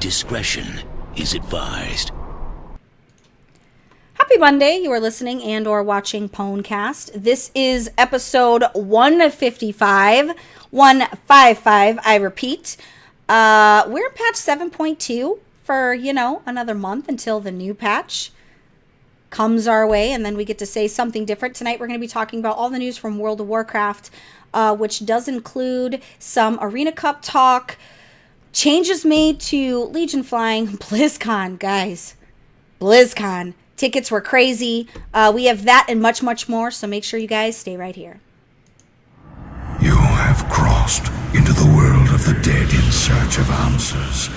discretion is advised. Happy Monday. You are listening and or watching PWNCAST. This is episode 155. 155, I repeat. We're in patch 7.2 for, another month until the new patch comes our way, and then we get to say something different. Tonight we're going to be talking about all the news from World of Warcraft, which does include some Arena Cup talk, changes made to Legion flying, BlizzCon, guys. BlizzCon. Tickets were crazy. We have that and much, much more, so make sure you guys stay right here. You have crossed into the world of the dead in search of answers.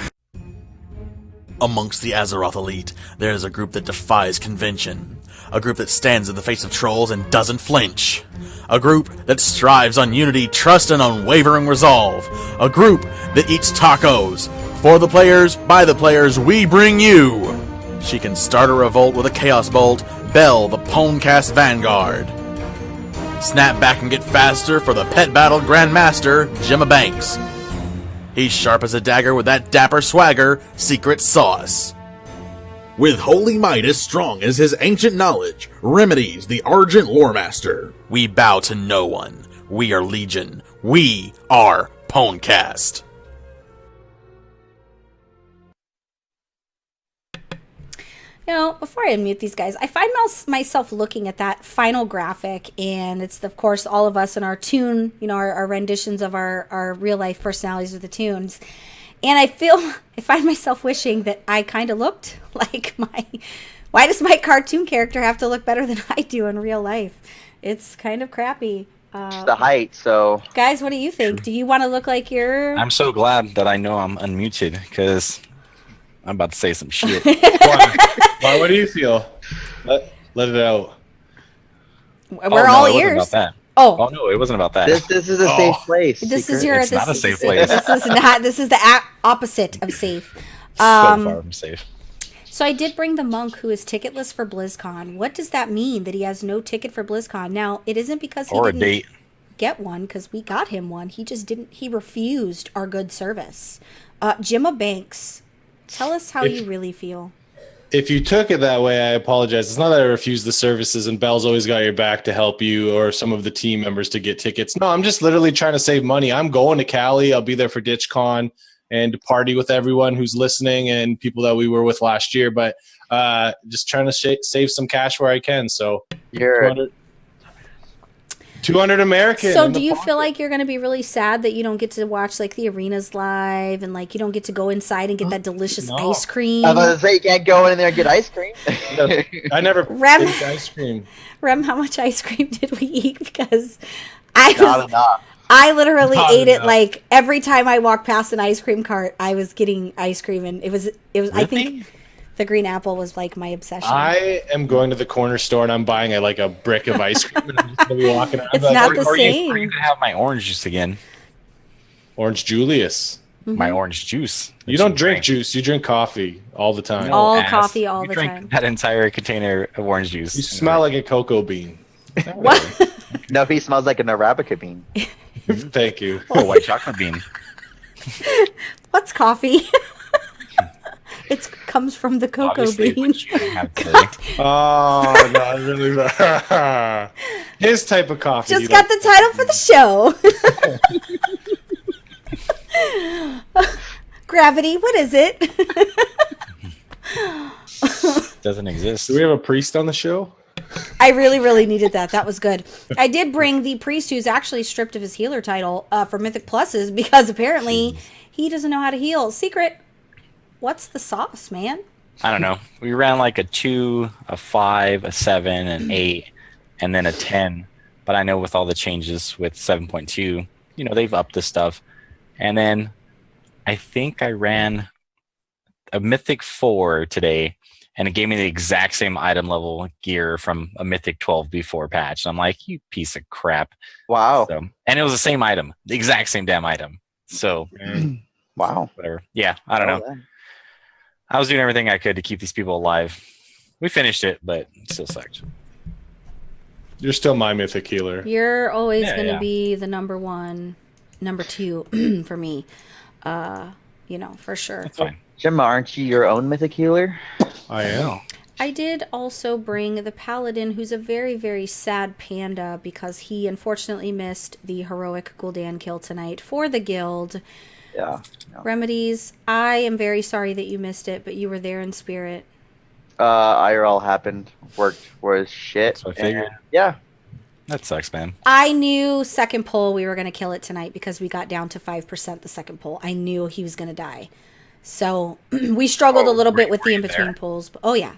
Amongst the Azeroth elite, there is a group that defies convention. A group that stands in the face of trolls and doesn't flinch. A group that strives on unity, trust, and unwavering resolve. A group that eats tacos. For the players, by the players, we bring you. She can start a revolt with a Chaos Bolt, Bell, the PWNCAST Vanguard. Snap back and get faster for the pet battle Grandmaster, Jimma Banks. He's sharp as a dagger with that dapper swagger, Secret Sauce. With holy might as strong as his ancient knowledge, Remedies, the Argent Loremaster. We bow to no one. We are Legion. We are PWNCAST. Before I unmute these guys, I find myself looking at that final graphic, and it's, of course, all of us in our tune, our renditions of our real-life personalities with the tunes. And I find myself wishing that I kind of looked like why does my cartoon character have to look better than I do in real life? It's kind of crappy. It's the height, so. Guys, what do you think? Do you want to look like you're... I'm so glad that I know I'm unmuted, because I'm about to say some shit. Why? What do you feel? Let it out. We're all ears. It wasn't about that. Oh no, it wasn't about that. This is a safe place. It's not a safe place. This is the opposite of safe. So far from safe. So I did bring the monk who is ticketless for BlizzCon. What does that mean, that he has no ticket for BlizzCon? Now, it isn't because he didn't get one, because we got him one. He just didn't. He refused our good service. Jimma Banks, tell us how you really feel. If you took it that way, I apologize. It's not that I refuse the services and Bell's always got your back to help you or some of the team members to get tickets. No, I'm just literally trying to save money. I'm going to Cali. I'll be there for DitchCon and to party with everyone who's listening and people that we were with last year. But just trying to save some cash where I can. So You're 200 American. So do you feel like you're going to be really sad that you don't get to watch like the arenas live and like you don't get to go inside and get that delicious ice cream? I was about to say, you can't go in there and get ice cream. I never ate ice cream. Rem, how much ice cream did we eat? Because Not enough. I literally ate enough. it like every time I walked past an ice cream cart, I was getting ice cream, and it was. Really? I think the green apple was like my obsession. I am going to the corner store and I'm buying a brick of ice cream and I'm just going to be walking around. It's not the same. Or you could have my orange juice again. Orange Julius. Mm-hmm. My orange juice. You don't drink juice. You drink coffee all the time. All coffee all the drink time. That entire container of orange juice. You smell like a cocoa bean. What? No, he smells like an Arabica bean. Thank you. Oh, white chocolate bean. What's coffee? It comes from the cocoa Obviously, bean. which you have today. Oh, no, really. His type of coffee. Just got the title for the show. Gravity, what is it? Doesn't exist. Do we have a priest on the show? I really, really needed that. That was good. I did bring the priest who's actually stripped of his healer title for Mythic Pluses because apparently he doesn't know how to heal. Secret. What's the sauce, man? I don't know. We ran like a 2, a 5, a 7, an 8, and then a 10. But I know with all the changes with 7.2, they've upped this stuff. And then I think I ran a Mythic 4 today, and it gave me the exact same item level gear from a Mythic 12 before patch. And I'm like, you piece of crap. Wow. And it was the same item, the exact same damn item. So, wow. Whatever. Yeah, I don't know. I was doing everything I could to keep these people alive. We finished it, but it still sucked. You're still my mythic healer. You're always going to be the number 1, number 2 for me. For sure. That's fine. Jimma, aren't you your own mythic healer? I am. I did also bring the paladin, who's a very, very sad panda because he unfortunately missed the heroic Gul'dan kill tonight for the guild. Yeah. Remedies, I am very sorry that you missed it, but you were there in spirit. IRL happened. Worked was shit. That's what I figured. and- yeah. That sucks, man. I knew second pull we were going to kill it tonight because we got down to 5% the second pull. I knew he was going to die. So we struggled a little bit with the in-between pulls. But, oh, yeah.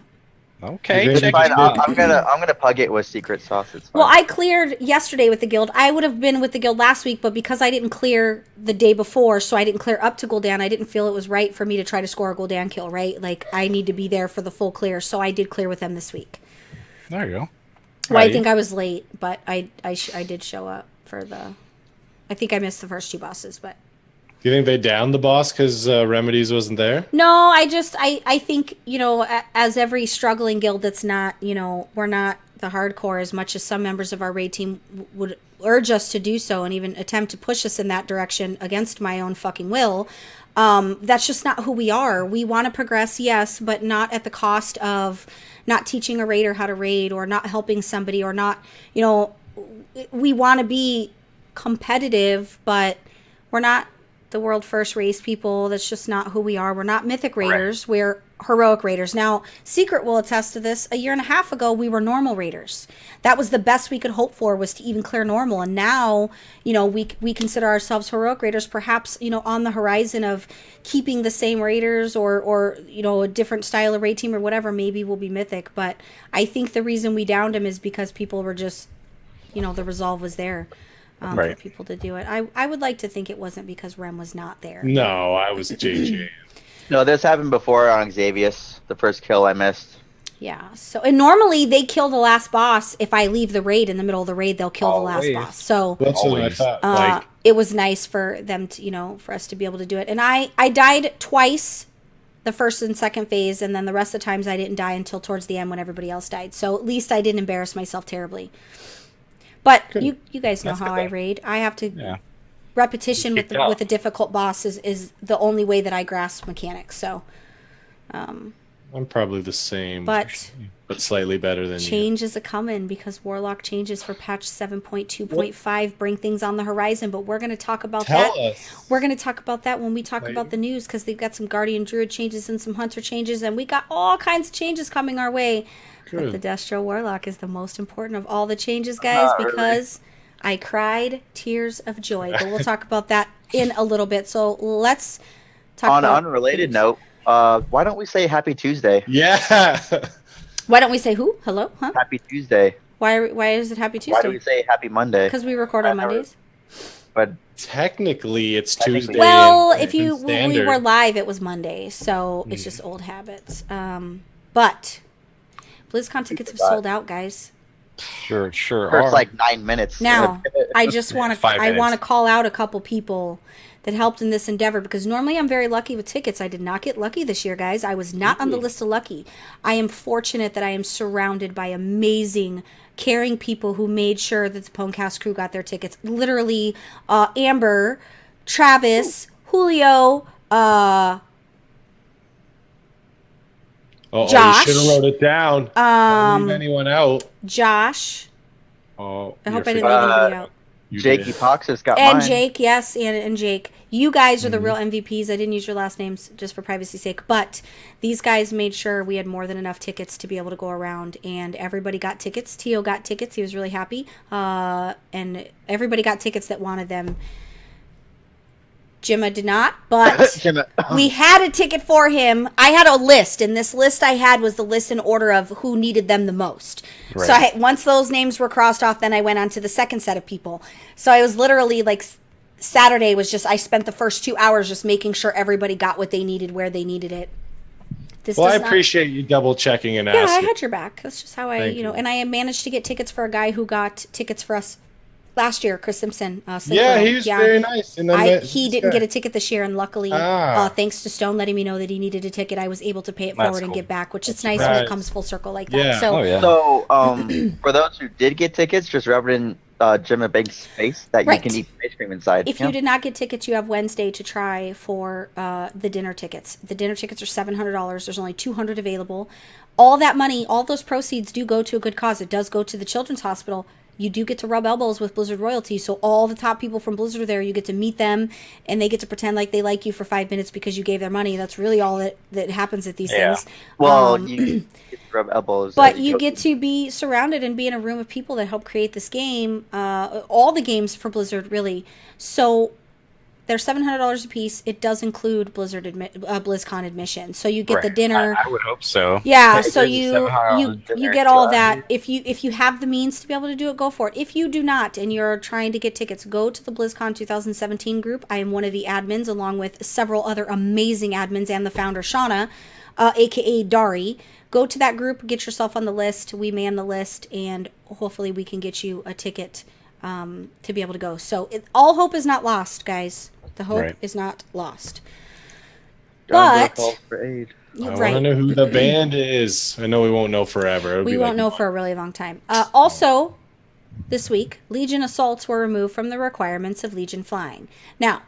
Okay. You It's think check fine. it out. I'm gonna pug it with secret sauce. It's fine. Well, I cleared yesterday with the guild. I would have been with the guild last week, but because I didn't clear the day before, so I didn't clear up to Gul'dan, I didn't feel it was right for me to try to score a Gul'dan kill, right? Like, I need to be there for the full clear, so I did clear with them this week. There you go. Well, I Right. think I was late, but I did show up for the... I think I missed the first two bosses, but... Do you think they downed the boss because Remedies wasn't there? No, I think, as every struggling guild that's not, we're not the hardcore as much as some members of our raid team would urge us to do so and even attempt to push us in that direction against my own fucking will. That's just not who we are. We want to progress, yes, but not at the cost of not teaching a raider how to raid or not helping somebody or not, we want to be competitive, but we're not the world first race people. That's just not who we are. We're not mythic raiders. We're heroic raiders. Now, Secret will attest to this. A year and a half ago, we were normal raiders. That was the best we could hope for, was to even clear normal. And now, we consider ourselves heroic raiders, perhaps, on the horizon of keeping the same raiders or a different style of raid team or whatever. Maybe we'll be mythic. But I think the reason we downed him is because people were just, the resolve was there. Right. For people to do it. I would like to think it wasn't because Rem was not there. No, I was JJ. No, this happened before on Xavius. The first kill I missed. Yeah. So, and normally they kill the last boss. If I leave the raid in the middle of the raid, they'll kill the last Always. boss. So That's what I Always. thought. it was nice for them to, for us to be able to do it. And I died twice, the first and second phase, and then the rest of the times I didn't die until towards the end when everybody else died. So at least I didn't embarrass myself terribly. But you guys know how I raid. I have to repetition with a difficult boss is the only way that I grasp mechanics. So I'm probably the same, but slightly better than you. change is a coming because Warlock changes for patch 7.2.5 bring things on the horizon. But we're going to talk about Tell that. us. We're going to talk about that when we talk about the news, because they've got some Guardian Druid changes and some Hunter changes, and we got all kinds of changes coming our way. But the Destro Warlock is the most important of all the changes, guys, because I cried tears of joy. But we'll talk about that in a little bit. So let's talk On about... an unrelated note, why don't we say Happy Tuesday? Yeah. Why don't we say who? Hello? Huh? Happy Tuesday. Why is it Happy Tuesday? Why do we say Happy Monday? Because we record on Mondays. But Technically, it's Technically. Tuesday. Well, in- if in when we standard. were live, it was Monday, so it's just old habits. But BlizzCon tickets have sold out, guys. Sure first are. like 9 minutes. Now, I just want to 5 I want to minutes. call out a couple people that helped in this endeavor, because normally I'm very lucky with tickets. I did not get lucky this year, guys. I was not on the list of lucky. I am fortunate that I am surrounded by amazing, caring people who made sure that the PWNCAST crew got their tickets. Literally, Amber, Travis, Julio, Josh. You should have wrote it down. Don't leave anyone out. Josh. Oh, I hope I you're didn't leave anybody out. Jake did. Epoxis got And mine. Jake, yes, and Jake. You guys are the real MVPs. I didn't use your last names just for privacy's sake, but these guys made sure we had more than enough tickets to be able to go around, and everybody got tickets. Tio got tickets. He was really happy. And everybody got tickets that wanted them. Jimma did not, but we had a ticket for him. I had a list, and this list I had was the list in order of who needed them the most. Right. So once those names were crossed off, then I went on to the second set of people. So I was literally like, Saturday was just, I spent the first 2 hours just making sure everybody got what they needed where they needed it. This Well, I does not- appreciate you double checking and Yeah, I asking. had your back. That's just how Thank you. and I managed to get tickets for a guy who got tickets for us last year, Chris Simpson. Yeah, he was very nice. And then he didn't get a ticket this year, and luckily, thanks to Stone letting me know that he needed a ticket, I was able to pay it That's forward and cool. get back, which is nice when nice. it comes full circle like that. Yeah. So, Oh, yeah. So, for those who did get tickets, just rub it in Jimma Big's face that Right. you can eat ice cream inside. If you did not get tickets, you have Wednesday to try for the dinner tickets. The dinner tickets are $700. There's only 200 available. All that money, all those proceeds do go to a good cause. It does go to the Children's Hospital. You do get to rub elbows with Blizzard royalty. So all the top people from Blizzard are there. You get to meet them, and they get to pretend like they like you for 5 minutes because you gave their money. That's really all that happens at these things. Well, you get to rub elbows. But as you go get to be surrounded and be in a room of people that help create this game. All the games for Blizzard, really. So they're $700 a piece. It does include BlizzCon admission. So you get the dinner. I would hope so. Yeah, If so there's a you $700 dinner, get all so that. If you have the means to be able to do it, go for it. If you do not and you're trying to get tickets, go to the BlizzCon 2017 group. I am one of the admins along with several other amazing admins and the founder Shauna, aka Dari. Go to that group, get yourself on the list. We man the list, and hopefully we can get you a ticket to be able to go. So all hope is not lost, guys. The hope is not lost. But for aid. I want to know who the band is. I know we won't know forever. We won't know for a really long time. Also, this week, Legion assaults were removed from the requirements of Legion flying. Now,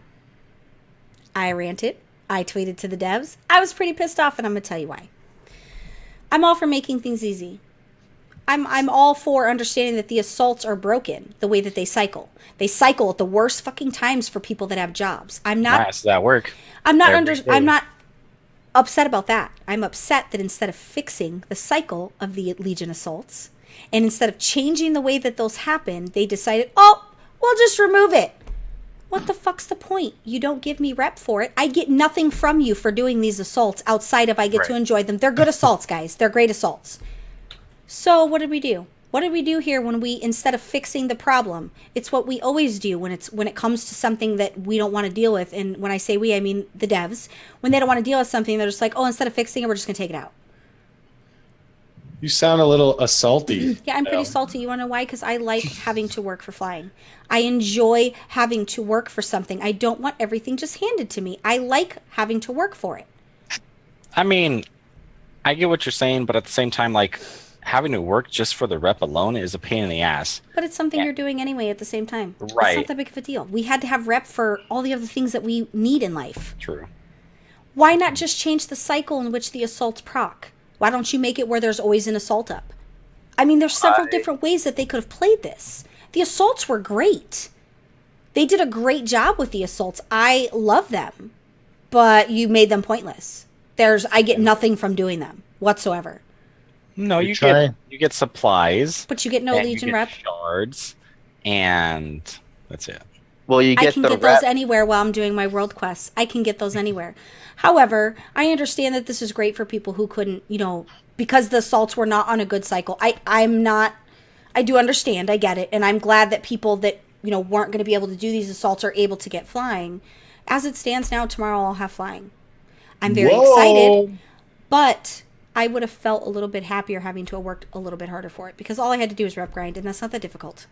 I ranted. I tweeted to the devs. I was pretty pissed off, and I'm going to tell you why. I'm all for making things easy. I'm all for understanding that the assaults are broken the way that they cycle. They cycle at the worst fucking times for people that have jobs. I'm not. Nice, that work. I'm not upset about that. I'm upset that instead of fixing the cycle of the Legion assaults, and instead of changing the way that those happen, they decided, oh, we'll just remove it. What the fuck's the point? You don't give me rep for it. I get nothing from you for doing these assaults outside of I get to enjoy them. They're good assaults, guys. They're great assaults. So what did we do? What did we do here when we, instead of fixing the problem, it's what we always do when it comes to something that we don't want to deal with. And when I say we, I mean the devs. When they don't want to deal with something, they're just like, oh, instead of fixing it, we're just going to take it out. You sound a little salty. Yeah, I'm pretty salty. You want to know why? Because I like having to work for flying. I enjoy having to work for something. I don't want everything just handed to me. I like having to work for it. I mean, I get what you're saying, but at the same time, like, having to work just for the rep alone is a pain in the ass. But it's something you're doing anyway at the same time. Right. It's not that big of a deal. We had to have rep for all the other things that we need in life. True. Why not just change the cycle in which the assaults proc? Why don't you make it where there's always an assault up? I mean, there's several different ways that they could have played this. The assaults were great. They did a great job with the assaults. I love them. But you made them pointless. I get nothing from doing them whatsoever. No, you get supplies. But you get no Legion rep. Shards, and that's it. Well, I can get those anywhere while I'm doing my world quests. I can get those anywhere. However, I understand that this is great for people who couldn't, because the assaults were not on a good cycle. I do understand. I get it. And I'm glad that people that, weren't going to be able to do these assaults are able to get flying. As it stands now, tomorrow I'll have flying. I'm very excited, but I would have felt a little bit happier having to have worked a little bit harder for it, because all I had to do was rep grind, and that's not that difficult.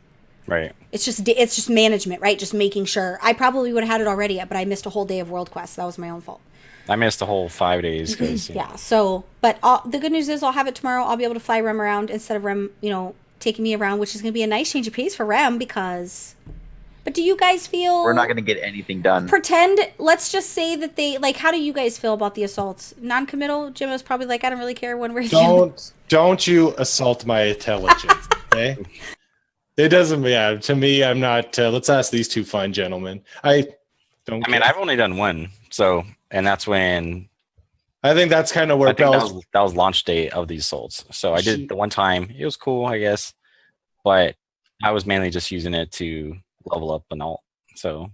Right. It's just management, right? Just making sure. I probably would have had it already, but I missed a whole day of world quests. That was my own fault. I missed a whole 5 days. Yeah. So, but the good news is I'll have it tomorrow. I'll be able to fly Rem around instead of Rem, taking me around, which is going to be a nice change of pace for Rem because. But do you guys feel we're not going to get anything done? Let's just say that they how do you guys feel about the assaults? Non-committal. Jimma's probably like, I don't really care when we're. Don't you assault my intelligence, okay? It doesn't. Yeah, to me, I'm not. Let's ask these two fine gentlemen. I mean, I've only done one, and that's when. I think that's kind of where that was launch day of these assaults. So I did the one time. It was cool, I guess, but I was mainly just using it to level up and all. So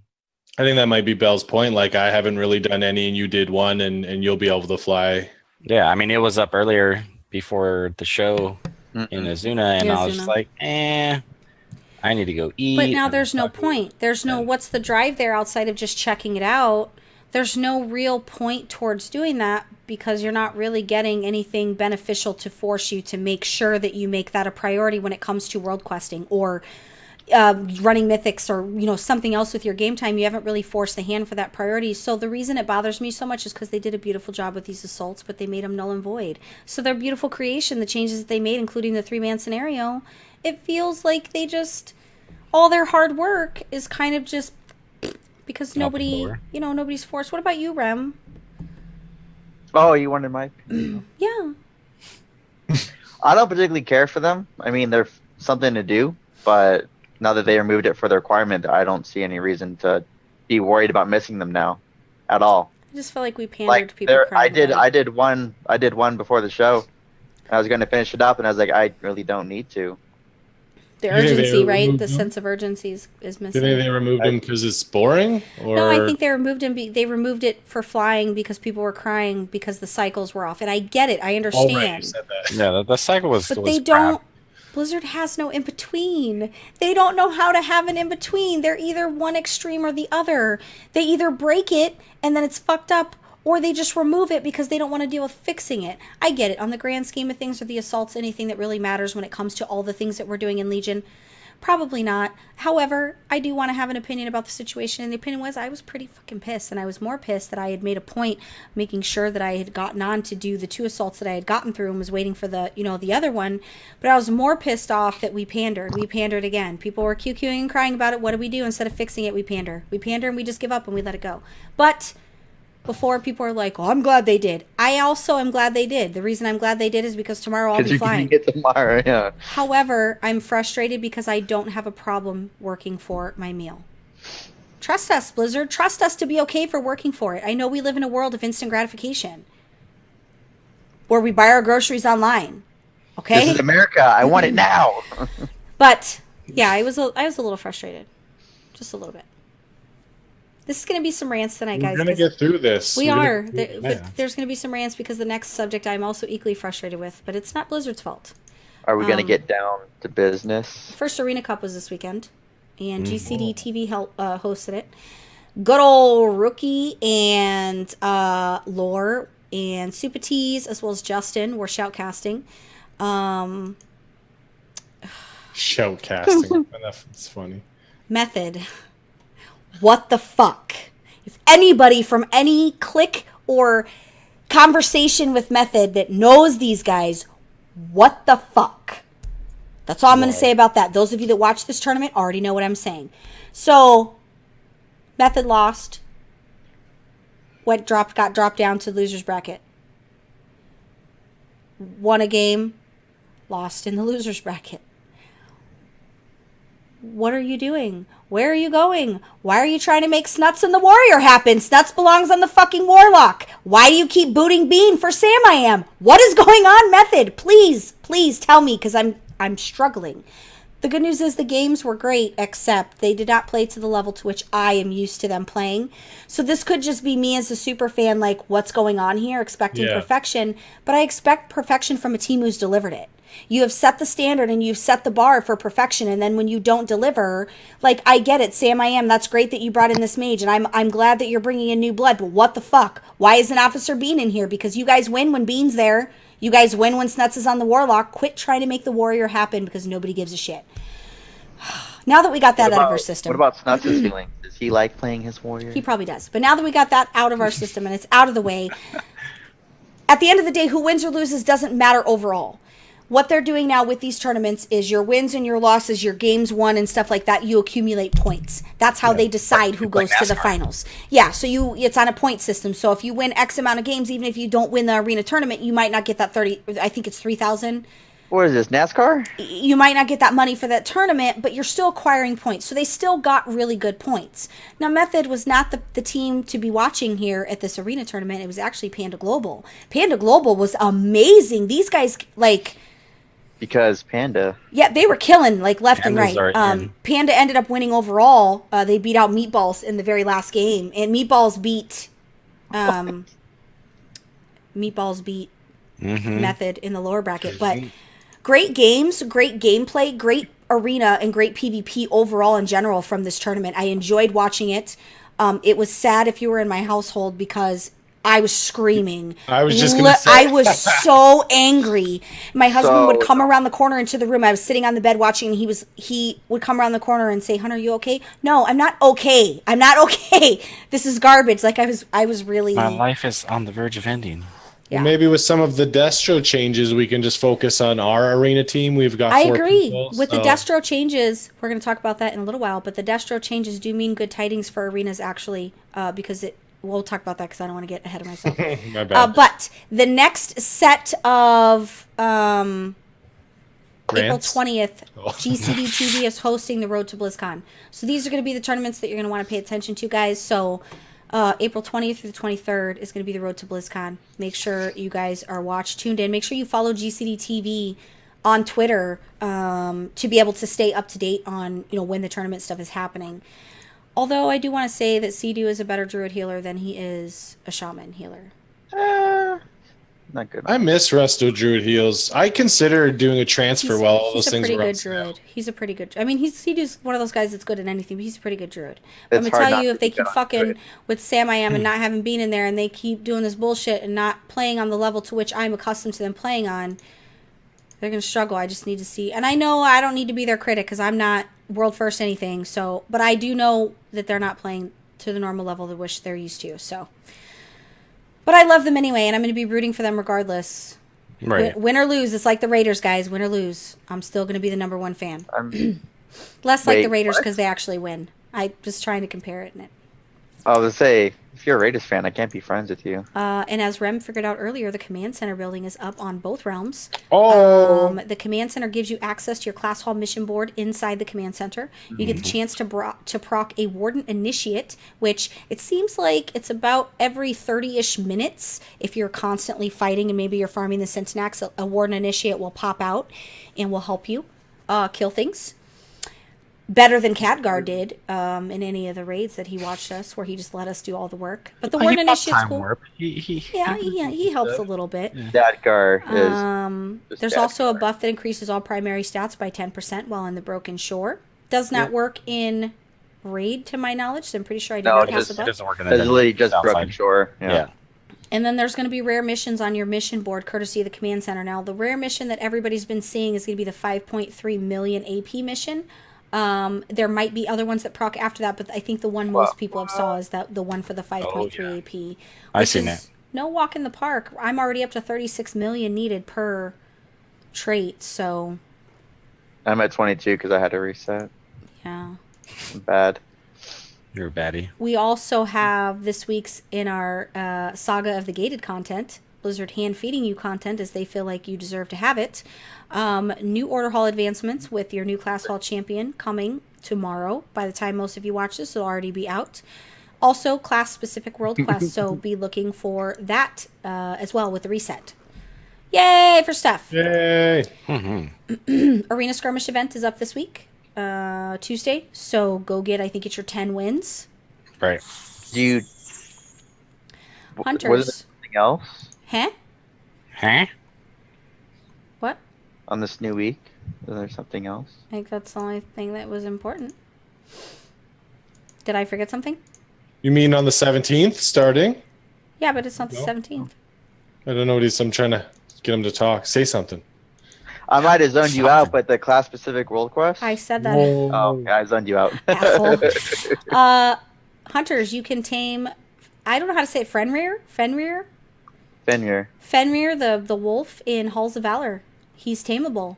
I think that might be Bell's point. Like, I haven't really done any, and you did one, and you'll be able to fly. Yeah, I mean, it was up earlier before the show in Azuna, and I was just like, I need to go eat. But now there's no point. There's no, what's the drive there outside of just checking it out? There's no real point towards doing that because you're not really getting anything beneficial to force you to make sure that you make that a priority when it comes to world questing or running mythics or something else with your game time. You haven't really forced the hand for that priority. So the reason it bothers me so much is because they did a beautiful job with these assaults, but they made them null and void. So their beautiful creation, the changes that they made, including the 3-man scenario, it feels like they just all their hard work is kind of just because Out the nobody, door. nobody's forced. What about you, Rem? Oh, you wanted my opinion? Yeah. I don't particularly care for them. I mean, they're something to do, but now that they removed it for the requirement, I don't see any reason to be worried about missing them now, at all. I just feel like we pandered to people. I crying about it. I did one before the show. I was going to finish it up, and I was like, I really don't need to. The You think they urgency, right? removed The them? sense of urgency is Do you missing. think they removed him because it's boring? Or No, I think they removed him. They removed it for flying because people were crying because the cycles were off, and I get it. I understand. Oh, right, you said that. Yeah, the cycle was. But was they crap. don't. Blizzard has no in between. They don't know how to have an in between. They're either one extreme or the other. They either break it and then it's fucked up, or they just remove it because they don't want to deal with fixing it. I get it. On the grand scheme of things, are the assaults anything that really matters when it comes to all the things that we're doing in Legion? Probably not. However, I do want to have an opinion about the situation, and the opinion was I was pretty fucking pissed, and I was more pissed that I had made a point making sure that I had gotten on to do the 2 assaults that I had gotten through and was waiting for the, the other one. But I was more pissed off that we pandered. We pandered again. People were QQing and crying about it. What do we do? Instead of fixing it, we pander. We pander and we just give up and we let it go. But before, people are like, oh, I'm glad they did. I also am glad they did. The reason I'm glad they did is because tomorrow I'll Because be you flying. can get tomorrow, yeah. However, I'm frustrated because I don't have a problem working for my meal. Trust us, Blizzard. Trust us to be okay for working for it. I know we live in a world of instant gratification where we buy our groceries online. This Okay? is America. I want it now. But yeah, I was a little frustrated. Just a little bit. This is going to be some rants tonight, We're guys. gonna 'cause get through this. We We're gonna are. get through But this. there's going to be some rants because the next subject I'm also equally frustrated with. But it's not Blizzard's fault. Are we going to get down to business? First Arena Cup was this weekend, and GCD TV hosted it. Good old Rookie and Lore and Super Tees, as well as Justin, were shoutcasting. Shoutcasting. That's funny. Method. What the fuck? If anybody from any clique or conversation with Method that knows these guys, what the fuck? That's all I'm going to say about that. Those of you that watch this tournament already know what I'm saying. So, Method lost. Got dropped down to loser's bracket. Won a game. Lost in the loser's bracket. What are you doing? Where are you going? Why are you trying to make Snuts and the Warrior happen? Snuts belongs on the fucking Warlock. Why do you keep booting Bean for Sam I Am? What is going on, Method? Please tell me, because I'm struggling. The good news is the games were great, except they did not play to the level to which I am used to them playing. So this could just be me as a super fan, like, what's going on here, expecting perfection. But I expect perfection from a team who's delivered it. You have set the standard and you've set the bar for perfection, and then when you don't deliver, like, I get it, Sam I Am, that's great that you brought in this mage, and I'm glad that you're bringing in new blood, but what the fuck? Why isn't Officer Bean in here? Because you guys win when Bean's there. You guys win when Snuts is on the Warlock. Quit trying to make the Warrior happen because nobody gives a shit. Now that we got that out of our system. What about Snuts' feelings? Does he like playing his warrior? He probably does. But now that we got that out of our system and it's out of the way, at the end of the day, who wins or loses doesn't matter overall. What they're doing now with these tournaments is your wins and your losses, your games won and stuff like that, you accumulate points. That's how they decide who goes to the finals. Yeah, so it's on a point system. So if you win X amount of games, even if you don't win the arena tournament, you might not get that 30, I think it's 3,000. What is this, NASCAR? You might not get that money for that tournament, but you're still acquiring points. So they still got really good points. Now, Method was not the team to be watching here at this arena tournament. It was actually Panda Global. Panda Global was amazing. These guys, like... Because Panda. Yeah, they were killing, like, left and Pandas right. are in. Panda ended up winning overall. They beat out Meatballs in the very last game. And Meatballs beat... Meatballs beat Method in the lower bracket. But... great games, great gameplay, great arena, and great PvP overall in general from this tournament. I enjoyed watching it. It was sad if you were in my household because I was screaming. I was just gonna say. I was so angry. My husband would So- come around the corner into the room. I was sitting on the bed watching, and he would come around the corner and say, "Hunter, you okay?" No, I'm not okay. I'm not okay. This is garbage. Like I was really. My life is on the verge of ending. Yeah. Well, maybe with some of the Destro changes, we can just focus on our arena team. We've got I 4 agree. people, With the so- Destro changes, we're going to talk about that in a little while, but the Destro changes do mean good tidings for arenas, actually, because we'll talk about that because I don't want to get ahead of myself. My bad. But the next set of April Grants? 20th, Oh. GCD TV is hosting the Road to BlizzCon. So these are going to be the tournaments that you're going to want to pay attention to, guys. So April 20th through the 23rd is going to be the Road to BlizzCon. Make sure you guys are tuned in. Make sure you follow GCD TV on Twitter to be able to stay up to date on when the tournament stuff is happening. Although I do want to say that Sea-Doo is a better druid healer than he is a shaman healer. Not good. I miss Resto Druid heals. I consider doing a transfer while all those things He's a were pretty on good sale. druid. He's a pretty good. I mean, Sea-Doo's one of those guys that's good at anything, but he's a pretty good druid. It's I'm hard gonna tell not you, to if they be good keep on fucking druid. with Sam I Am and not having been in there, and they keep doing this bullshit and not playing on the level to which I'm accustomed to them playing on, they're gonna struggle. I just need to see. And I know I don't need to be their critic because I'm not world first anything. So, but I do know that they're not playing to the normal level to which they're used to. So, but I love them anyway, and I'm gonna be rooting for them regardless. Right. Win or lose, it's like the Raiders, guys. Win or lose, I'm still going to be the #1 fan. Less like Wait, the Raiders what? because they actually win. I just trying to compare it. I was gonna say, if you're a Raiders fan, I can't be friends with you. And as Rem figured out earlier, the command center building is up on both realms. Oh, The command center gives you access to your class hall mission board inside the command center. You get the chance to proc a warden initiate, which it seems like it's about every 30-ish minutes. If you're constantly fighting and maybe you're farming the Centinax, a warden initiate will pop out and will help you kill things. Better than Khadgar did in any of the raids that he watched us, where he just let us do all the work. But the warden initiate's cool. Warp. He helps a little bit. Dadgar is. just There's also a Dadgar. buff that increases all primary stats by 10% while in the Broken Shore. Does not work in raid, to my knowledge. So I'm pretty sure I did No, not it pass just- the It buff. doesn't work in It's literally just outside. Broken Shore. Yeah. And then there's going to be rare missions on your mission board, courtesy of the command center. Now, the rare mission that everybody's been seeing is going to be the 5.3 million AP mission. There might be other ones that proc after that, but I think the one most people have saw is the one for the 5.3 AP. I which seen is it. no walk in the park. I'm already up to 36 million needed per trait, so I'm at 22 because I had to reset. yeah. I'm bad. You're a baddie. We also have this week's in our Saga of the Gated content, Blizzard hand feeding you content as they feel like you deserve to have it. New Order Hall advancements with your new Class Hall champion coming tomorrow. By the time most of you watch this, it'll already be out. Also, class-specific world quests, so be looking for that as well with the reset. Yay for stuff! yay! Arena Skirmish event is up this week, Tuesday, so go get, I think it's your 10 wins. Right. Do you? Hunters. Was there something else Huh? Huh? What? on this new week? Is there something else? I think that's the only thing that was important. Did I forget something? You mean on the 17th starting? Yeah, but it's not the No. 17th. I don't know what he's. I'm trying to get him to talk. Say something. I might have zoned you out, but the class-specific world quest. I said that. Oh, okay, I zoned you out. Asshole. Hunters, you can tame. I don't know how to say it. Fenrir? Fenrir. Fenrir, the wolf in Halls of Valor. He's tameable.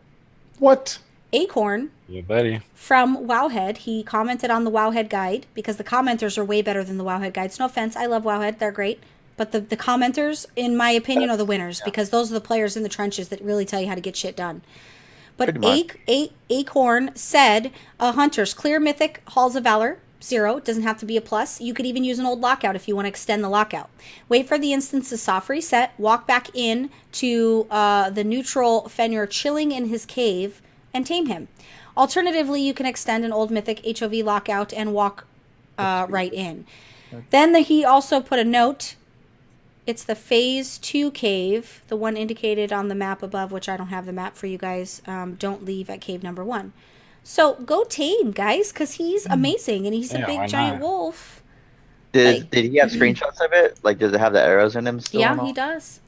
What? Acorn Yeah, buddy. from Wowhead. He commented on the Wowhead guide because the commenters are way better than the Wowhead guides. No offense, I love Wowhead. They're great. But the commenters, in my opinion, are the winners because those are the players in the trenches that really tell you how to get shit done. But Pretty much. Acorn said, Hunters, clear Mythic, Halls of Valor, 0. It doesn't have to be a plus. You could even use an old lockout if you want to extend the lockout. Wait for the instance's soft reset. Walk back in to the neutral Fenrir chilling in his cave and tame him. Alternatively, you can extend an old Mythic HOV lockout and walk right in. Then he also put a note. It's the Phase 2 cave, the one indicated on the map above, which I don't have the map for you guys. Don't leave at cave number 1. So go tame, guys, because he's amazing, and he's a Yeah, why big giant not? wolf. Did Like- he have screenshots of it? Like, does it have the arrows in him still? and Yeah, all? he does.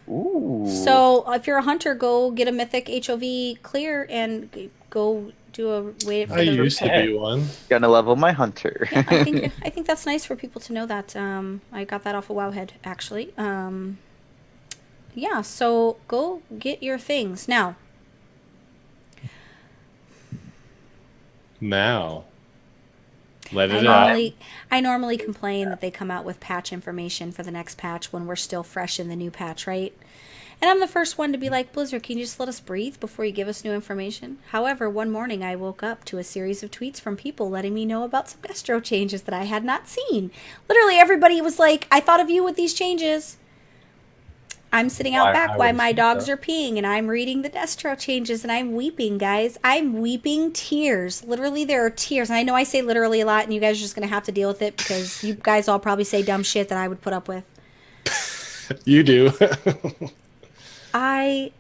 Ooh. So if you're a hunter, go get a Mythic HOV clear and go do a wait for I the used to reset. be one. Gonna level my hunter. Yeah, I think that's nice for people to know that. I got that off of Wowhead actually. yeah, so go get your things. Now, Let it out. I normally complain that they come out with patch information for the next patch when we're still fresh in the new patch, right? And I'm the first one to be like, Blizzard, can you just let us breathe before you give us new information? However, one morning I woke up to a series of tweets from people letting me know about some destro changes that I had not seen. Literally everybody was like, I thought of you with these changes. I'm sitting out back while my dogs are peeing, and I'm reading the destro changes, and I'm weeping, guys. I'm weeping tears. Literally, there are tears. And I know I say literally a lot, and you guys are just going to have to deal with it because you guys all probably say dumb shit that I would put up with. You do. My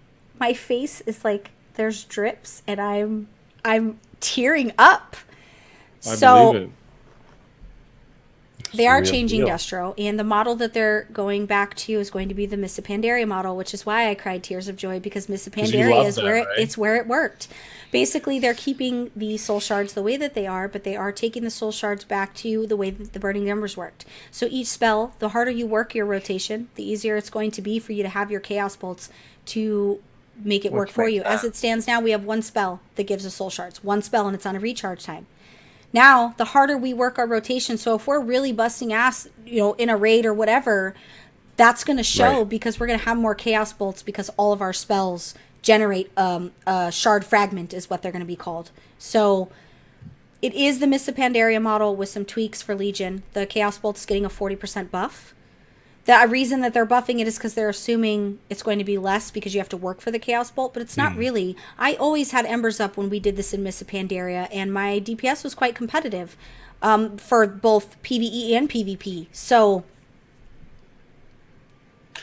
face is like, there's drips, and I'm tearing up. I believe it. They are Real changing deal. destro, and the model that they're going back to is going to be the Miss Pandaria model, which is why I cried tears of joy, because Miss you Pandaria love is that, where right? it's where it worked. Basically, they're keeping the soul shards the way that they are, but they are taking the soul shards back to the way that the burning embers worked. So each spell, the harder you work your rotation, the easier it's going to be for you to have your chaos bolts to make it work for you. As it stands now, we have one spell that gives us soul shards, one spell, and it's on a recharge time. Now, the harder we work our rotation, so if we're really busting ass, in a raid or whatever, that's going to show because we're going to have more chaos bolts because all of our spells generate a shard fragment is what they're going to be called. So it is the Miss Pandaria model with some tweaks for Legion. The chaos bolt's getting a 40% buff. The reason that they're buffing it is because they're assuming it's going to be less because you have to work for the Chaos Bolt, but it's not really. I always had Embers up when we did this in Miss Pandaria, and my DPS was quite competitive for both PvE and PvP. So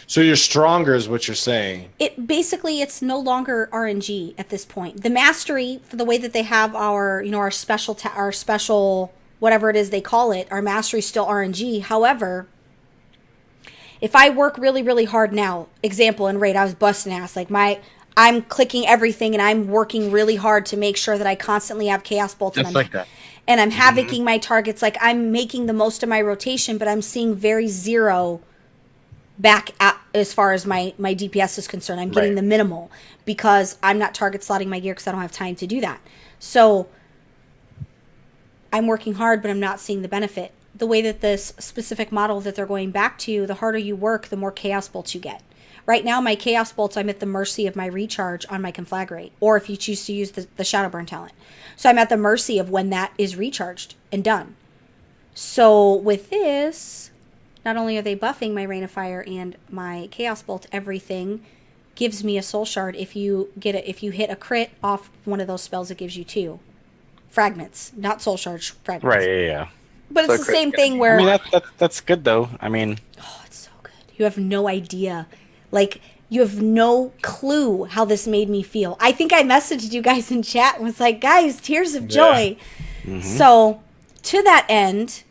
you're stronger is what you're saying. it's no longer RNG at this point. The mastery, for the way that they have our special whatever it is they call it, our mastery is still RNG. However, if I work really, really hard now, example, in raid, I was busting ass. I'm clicking everything and I'm working really hard to make sure that I constantly have chaos bolts. Just like that. And I'm havocing my targets. Like, I'm making the most of my rotation, but I'm seeing very zero back at, as far as my DPS is concerned. I'm getting the minimal because I'm not target slotting my gear because I don't have time to do that. So I'm working hard, but I'm not seeing the benefit. The way that this specific model that they're going back to, the harder you work, the more chaos bolts you get. Right now, my chaos bolts, I'm at the mercy of my recharge on my conflagrate, or if you choose to use the Shadowburn talent. So I'm at the mercy of when that is recharged and done. So with this, not only are they buffing my Rain of Fire and my chaos bolt, everything gives me a soul shard. If you hit a crit off one of those spells, it gives you 2 fragments, not soul shard fragments. Right, yeah. But it's the same thing where... I mean, that's good, though. I mean... Oh, it's so good. You have no idea. You have no clue how this made me feel. I think I messaged you guys in chat and was like, guys, tears of joy. Yeah. So, to that end,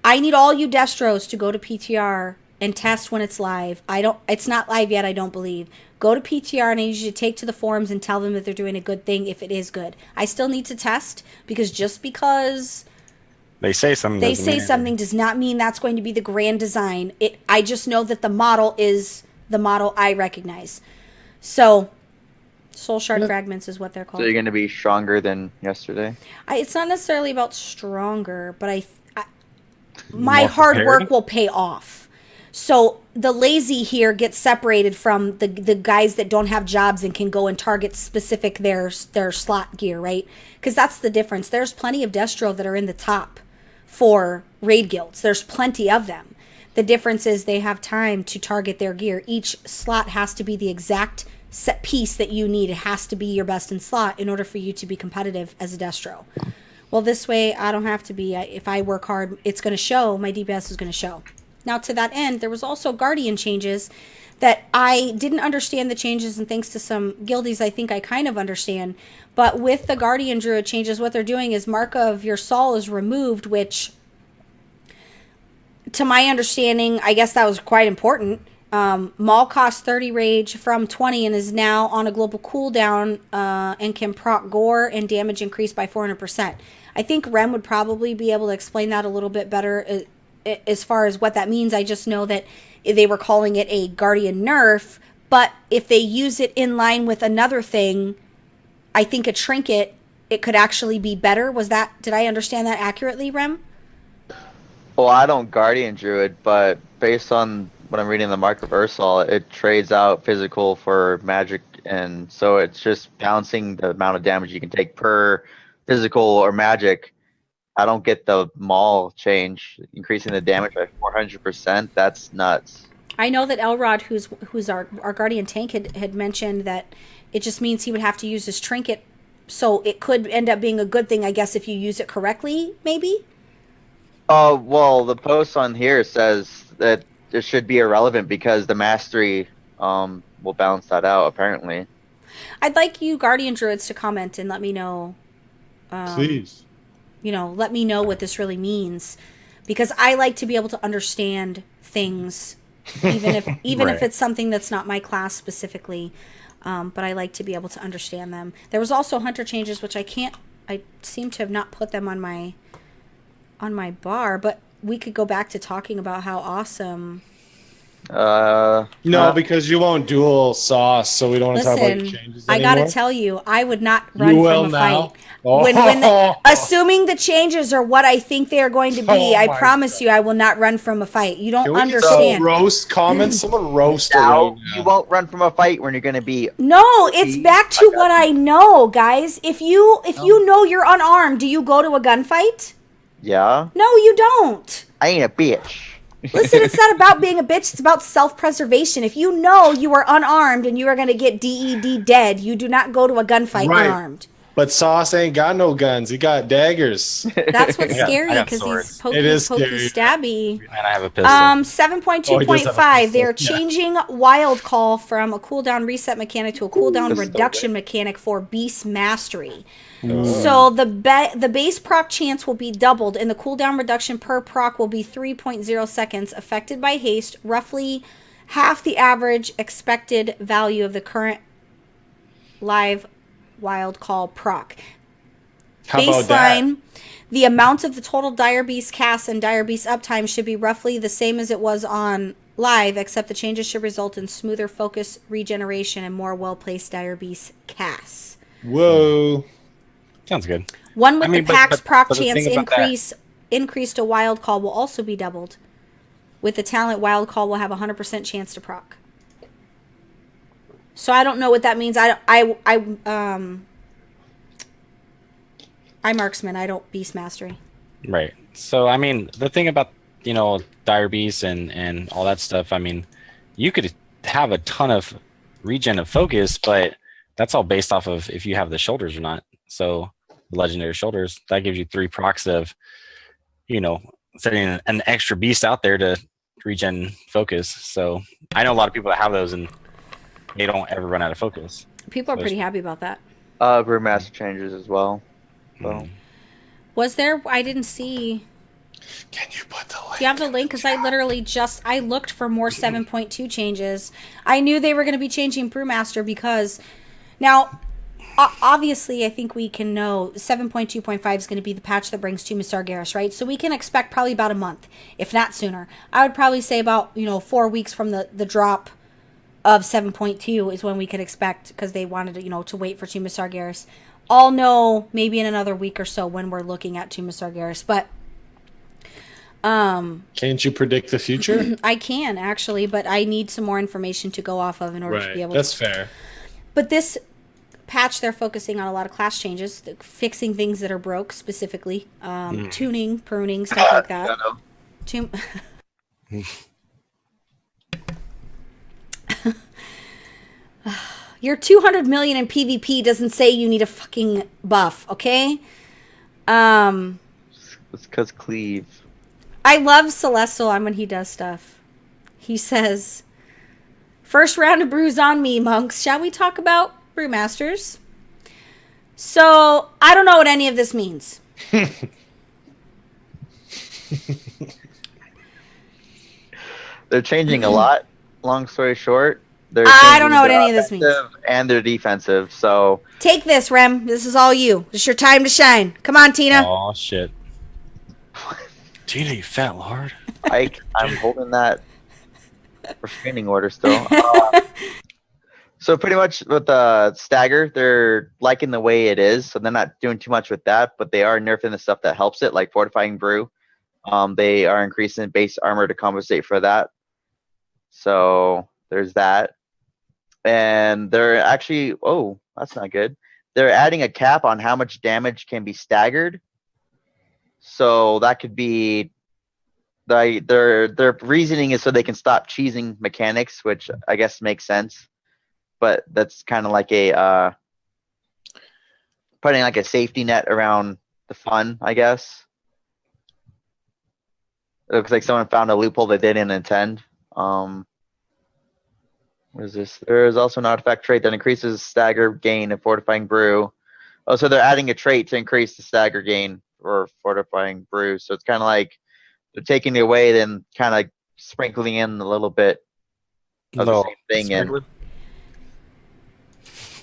I need all you Destros to go to PTR and test when it's live. It's not live yet, I don't believe. Go to PTR and I need you to take to the forums and tell them that they're doing a good thing if it is good. I still need to test because just because... They say something does not mean that's going to be the grand design. I just know that the model is the model I recognize. So, soul shard fragments is what they're called. So you're going to be stronger than yesterday? It's not necessarily about stronger, but my hard work will pay off. So the lazy here gets separated from the guys that don't have jobs and can go and target specific their slot gear, right? Because that's the difference. There's plenty of Destro that are in the top for raid guilds. There's plenty of them. The difference is they have time to target their gear. Each slot has to be the exact set piece that you need. It has to be your best in slot in order for you to be competitive as a Destro. Well, this way, I don't have to be. If I work hard, it's going to show. My DPS is going to show. Now, to that end, there was also Guardian changes that I didn't understand the changes, and thanks to some guildies, I think I kind of understand. But with the Guardian Druid changes, what they're doing is Mark of Your Soul is removed, which, to my understanding, I guess that was quite important. Maul costs 30 rage from 20 and is now on a global cooldown and can proc gore and damage increase by 400%. I think Rem would probably be able to explain that a little bit better as far as what that means. I just know that they were calling it a Guardian nerf, but if they use it in line with another thing, I think a trinket, it could actually be better. Did I understand that accurately, Rem? Well, I don't Guardian Druid, but based on what I'm reading in the Mark of Ursal, it trades out physical for magic, and so it's just balancing the amount of damage you can take per physical or magic. I don't get the maul change, increasing the damage by 400%. That's nuts. I know that Elrod, who's our Guardian tank, had mentioned that it just means he would have to use his trinket, so it could end up being a good thing, I guess, if you use it correctly, maybe? Well, the post on here says that it should be irrelevant because the mastery will balance that out, apparently. I'd like you Guardian Druids to comment and let me know. Please. Let me know what this really means, because I like to be able to understand things, even if Right. it's something that's not my class specifically. But I like to be able to understand them. There was also hunter changes, which I seem to have not put them on my bar, but we could go back to talking about how awesome. No, because you won't dual sauce, so we don't want to talk about your changes I anymore. gotta tell you, I would not run You from will a now? fight. Oh. Assuming the changes are what I think they are going to be, Oh I my promise you, I will not run from a fight. You don't Can we get some understand. roast comments? Someone roast her Now, right you now. won't run from a fight when you're going to be... No, it's back to what I know, guys. If you know you're unarmed, do you go to a gunfight? Yeah? No, you don't. I ain't a bitch. Listen, it's not about being a bitch. It's about self-preservation. If you know you are unarmed and you are going to get DED dead, you do not go to a gunfight Right. unarmed. But Sauce ain't got no guns. He got daggers. That's what's I got scary, because swords. he's pokey, It is pokey, scary. stabby. And I have a pistol. 7.2.5, they're Yeah. changing Wild Call from a cooldown reset mechanic to a cooldown That's so reduction mechanic for Beast Mastery. So the base proc chance will be doubled, and the cooldown reduction per proc will be 3.0 seconds, affected by haste, roughly half the average expected value of the current live Wild Call proc. How about that? Baseline, the amount of the total Dire Beast cast and Dire Beast uptime should be roughly the same as it was on live, except the changes should result in smoother focus, regeneration, and more well-placed Dire Beast casts. Whoa. Sounds good. One with the but- PAX proc but the chance thing about that- increased to Wild Call will also be doubled. With the talent, Wild Call will have a 100% chance to proc. So I don't know what that means. I'm Marksman. I don't Beast Mastery. Right. So, I mean, the thing about, Dire Beast and all that stuff, I mean, you could have a ton of regen of focus, but that's all based off of if you have the shoulders or not. So, the legendary shoulders, that gives you 3 procs of, setting an extra beast out there to regen focus. So, I know a lot of people that have those and they don't ever run out of focus. People are So pretty happy about that. Brewmaster changes as well. So. Was there? I didn't see. Can you put the link? Do you have the link? Because I literally I looked for more 7.2 changes. I knew they were going to be changing Brewmaster because now, obviously, I think we can know 7.2.5 is going to be the patch that brings Tomb of Sargeras, right? So we can expect probably about a month, if not sooner. I would probably say about 4 weeks from the drop of 7.2 is when we could expect, because they wanted to wait for Tomb of Sargeras. I'll know maybe in another week or so when we're looking at Tomb of Sargeras, but Can't you predict the future? I can actually, but I need some more information to go off of in order to be able That's to. fair. But this patch, they're focusing on a lot of class changes, fixing things that are broke specifically, tuning, pruning, stuff like that. Tomb. Your 200 million in PvP doesn't say you need a fucking buff, okay? It's because Cleave. I love Celestial on when he does stuff. He says, "First round of brews on me, monks. Shall we talk about brewmasters?" So, I don't know what any of this means. They're changing a lot. Long story short, they're I don't changing know what their any of this means. offensive and their defensive. So Take this, Rem. This is all you. It's your time to shine. Come on, Tina. Oh, shit. Tina, you fat lard. I'm holding that restraining order still. So pretty much with the stagger, they're liking the way it is, so they're not doing too much with that, but they are nerfing the stuff that helps it, like fortifying brew. They are increasing base armor to compensate for that. So there's that. And they're actually, oh, that's not good. They're adding a cap on how much damage can be staggered. So that could be their reasoning is so they can stop cheesing mechanics, which I guess makes sense. But that's kind of like a putting like a safety net around the fun, I guess. It looks like someone found a loophole they didn't intend. What is this? There is also an artifact trait that increases stagger gain of fortifying brew. Oh, so they're adding a trait to increase the stagger gain for fortifying brew. So it's kind of like they're taking it away, then kind of sprinkling in a little bit of the same thing in.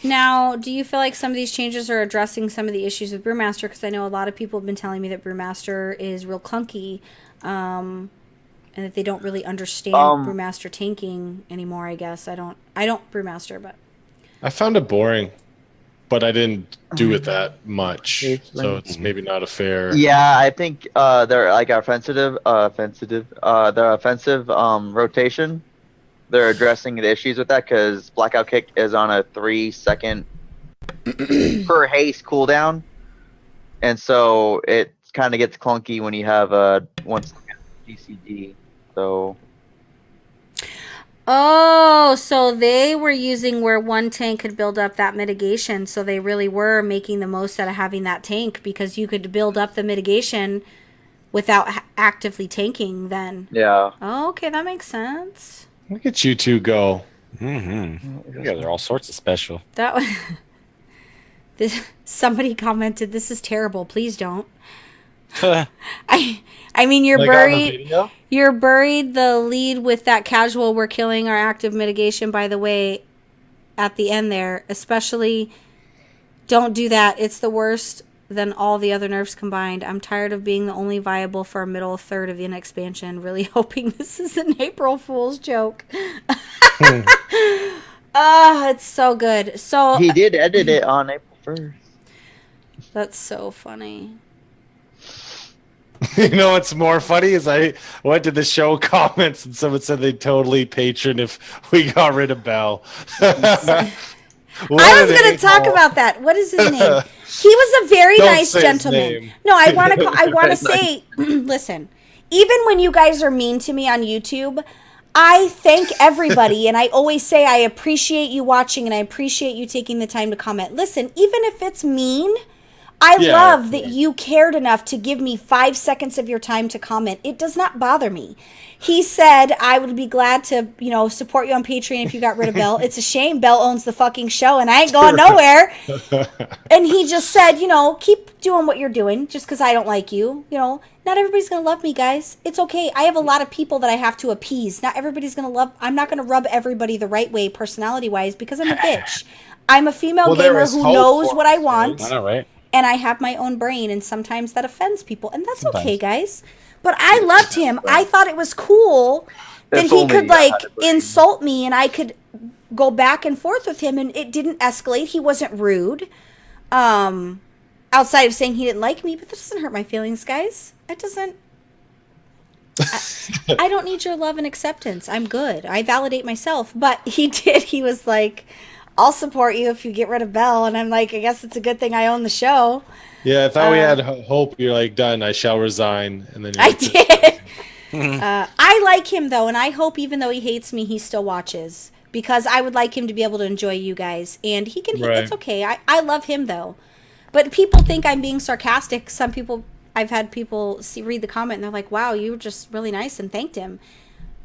Now, do you feel like some of these changes are addressing some of the issues with Brewmaster? Because I know a lot of people have been telling me that Brewmaster is real clunky, and that they don't really understand Brewmaster tanking anymore. I guess I don't Brewmaster, but I found it boring, but I didn't do it that much, so it's maybe not a fair. Yeah, I think they're like offensive rotation. They're addressing the issues with that because Blackout Kick is on a 3-second per haste cooldown, and so it kind of gets clunky when you have a 1-second DCD. So. Oh, so they were using where one tank could build up that mitigation, so they really were making the most out of having that tank because you could build up the mitigation without actively tanking then. Yeah. Oh, okay, that makes sense. Look at you two go. Mm-hmm. You guys are all sorts of special. That was somebody commented, "This is terrible. Please don't." I mean, you're Like buried. You're buried the lead with that casual. We're killing our active mitigation. By the way, at the end there, especially, don't do that. It's the worst than all the other nerfs combined. I'm tired of being the only viable for a middle third of an expansion. Really hoping this is an April Fool's joke. It's so good. So He did edit it on April 1st. That's so funny. You know what's more funny is I went to the show comments and someone said they'd totally patron if we got rid of Bell. I was going to talk about that. What is his name? He was a very nice gentleman. No, I want to say, listen, even when you guys are mean to me on YouTube, I thank everybody, and I always say I appreciate you watching and I appreciate you taking the time to comment. Listen, even if it's mean, I love that you cared enough to give me 5 seconds of your time to comment. It does not bother me. He said, I would be glad to, support you on Patreon if you got rid of Bell. It's a shame Bell owns the fucking show and I ain't going nowhere. And he just said, keep doing what you're doing just because I don't like you. Not everybody's going to love me, guys. It's okay. I have a lot of people that I have to appease. Not everybody's going to love. I'm not going to rub everybody the right way personality-wise because I'm a bitch. I'm a female gamer who knows what I want. I know, right? And I have my own brain, and sometimes that offends people. And that's okay, guys. But I loved him. I thought it was cool that he could, insult me, and I could go back and forth with him, and it didn't escalate. He wasn't rude. Outside of saying he didn't like me, but that doesn't hurt my feelings, guys. It doesn't. I don't need your love and acceptance. I'm good. I validate myself. But he did. He was like, I'll support you if you get rid of Bell. And I'm like, I guess it's a good thing I own the show. Yeah, I thought we had hope. You're like, done. I shall resign. And then I did. I like him, though. And I hope even though he hates me, he still watches. Because I would like him to be able to enjoy you guys. And he can. It's okay. I love him, though. But people think I'm being sarcastic. Some people, I've had people read the comment and they're like, wow, you were just really nice and thanked him.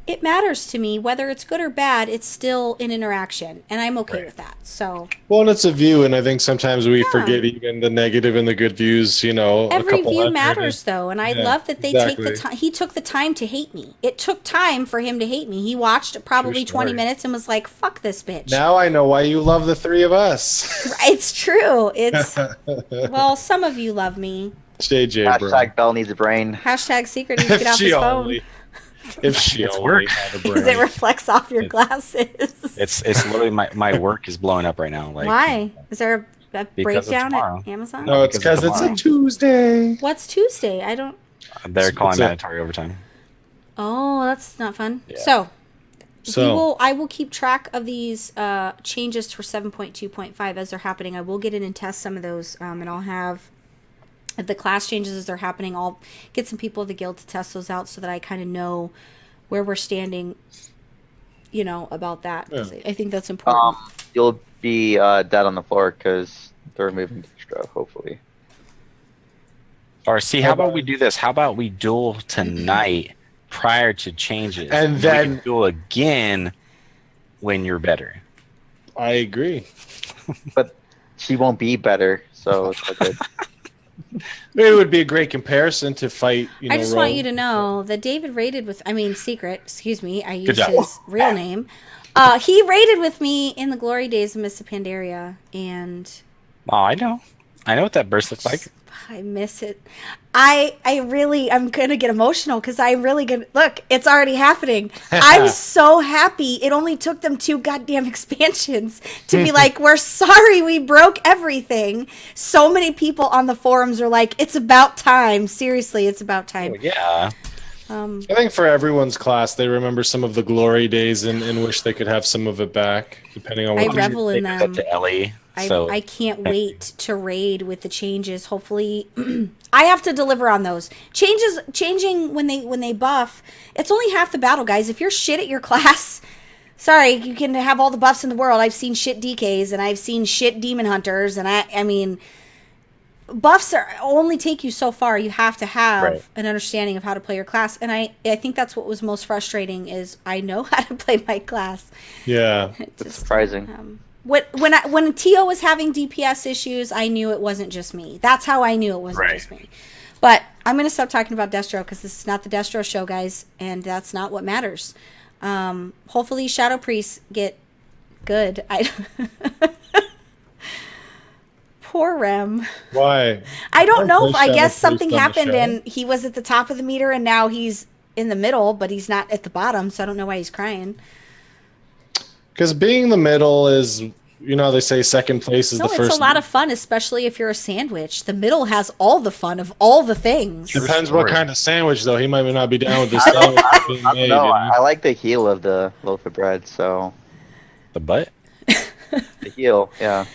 It matters to me, whether it's good or bad, it's still an interaction, and I'm okay with that. So, well, and it's a view, and I think sometimes we forget even the negative and the good views. Every view matters, though, and I love that they take the time. He took the time to hate me. It took time for him to hate me. He watched probably 20 minutes and was like, "Fuck this bitch." Now I know why you love the three of us. It's true. It's well, some of you love me. JJ, bro. Hashtag Bell needs a brain. Hashtag Secret needs to get off his phone. If she It's only work. had a Because it brain. reflects off your glasses. It's literally my work is blowing up right now. Like, Why? Is there a Because of breakdown tomorrow. at Amazon? No, it's Because because it's a tomorrow. Tuesday. What's Tuesday? I don't. They're calling It's a- mandatory overtime. Oh, that's not fun. Yeah. So, So I will keep track of these changes for 7.2.5 as they're happening. I will get in and test some of those, and I'll have the class changes as they're happening. I'll get some people at the guild to test those out so that I kind of know where we're standing, about that. 'Cause I think that's important. You'll be dead on the floor because they're removing extra, hopefully. Or see, how about we do this? How about we duel tonight prior to changes, And we then- can duel again when you're better. I agree. But she won't be better, so it's all good. It would be a great comparison to fight. I just want Rogue. you to know that David raided secret, excuse me, I Good used job. his real name. He raided with me in the glory days of Miss Pandaria, and Oh, I know what that burst looks like. I miss it. I'm gonna get emotional because I'm really gonna look. It's already happening. I'm so happy. It only took them 2 goddamn expansions to be like, we're sorry, we broke everything. So many people on the forums are like, it's about time. Seriously, it's about time. Oh, yeah. I think for everyone's class, they remember some of the glory days and wish they could have some of it back, depending on I what. revel They in did them. that to Ellie. I can't wait to raid with the changes. Hopefully, I have to deliver on those changing when they buff. It's only half the battle, guys. If you're shit at your class, sorry, you can have all the buffs in the world. I've seen shit DKs and I've seen shit demon hunters, and I mean, buffs only take you so far. You have to have an understanding of how to play your class, and I think that's what was most frustrating is I know how to play my class. Yeah. It's surprising. When Tio was having DPS issues, I knew it wasn't just me. That's how I knew it wasn't just me. But I'm going to stop talking about Destro because this is not the Destro show, guys, and that's not what matters. Hopefully Shadow Priests get good. Poor Rem. Why? I don't know. play I Shadow guess Priest something on the happened show. and he was at the top of the meter and now he's in the middle, but he's not at the bottom, so I don't know why he's crying. Because being the middle is, they say second place is No, the first. it's a lot of fun, especially if you're a sandwich. The middle has all the fun of all the things. Depends what kind of sandwich, though. He might not be down with the sandwich being made. No, I like the heel of the loaf of bread, so The butt? the heel, yeah.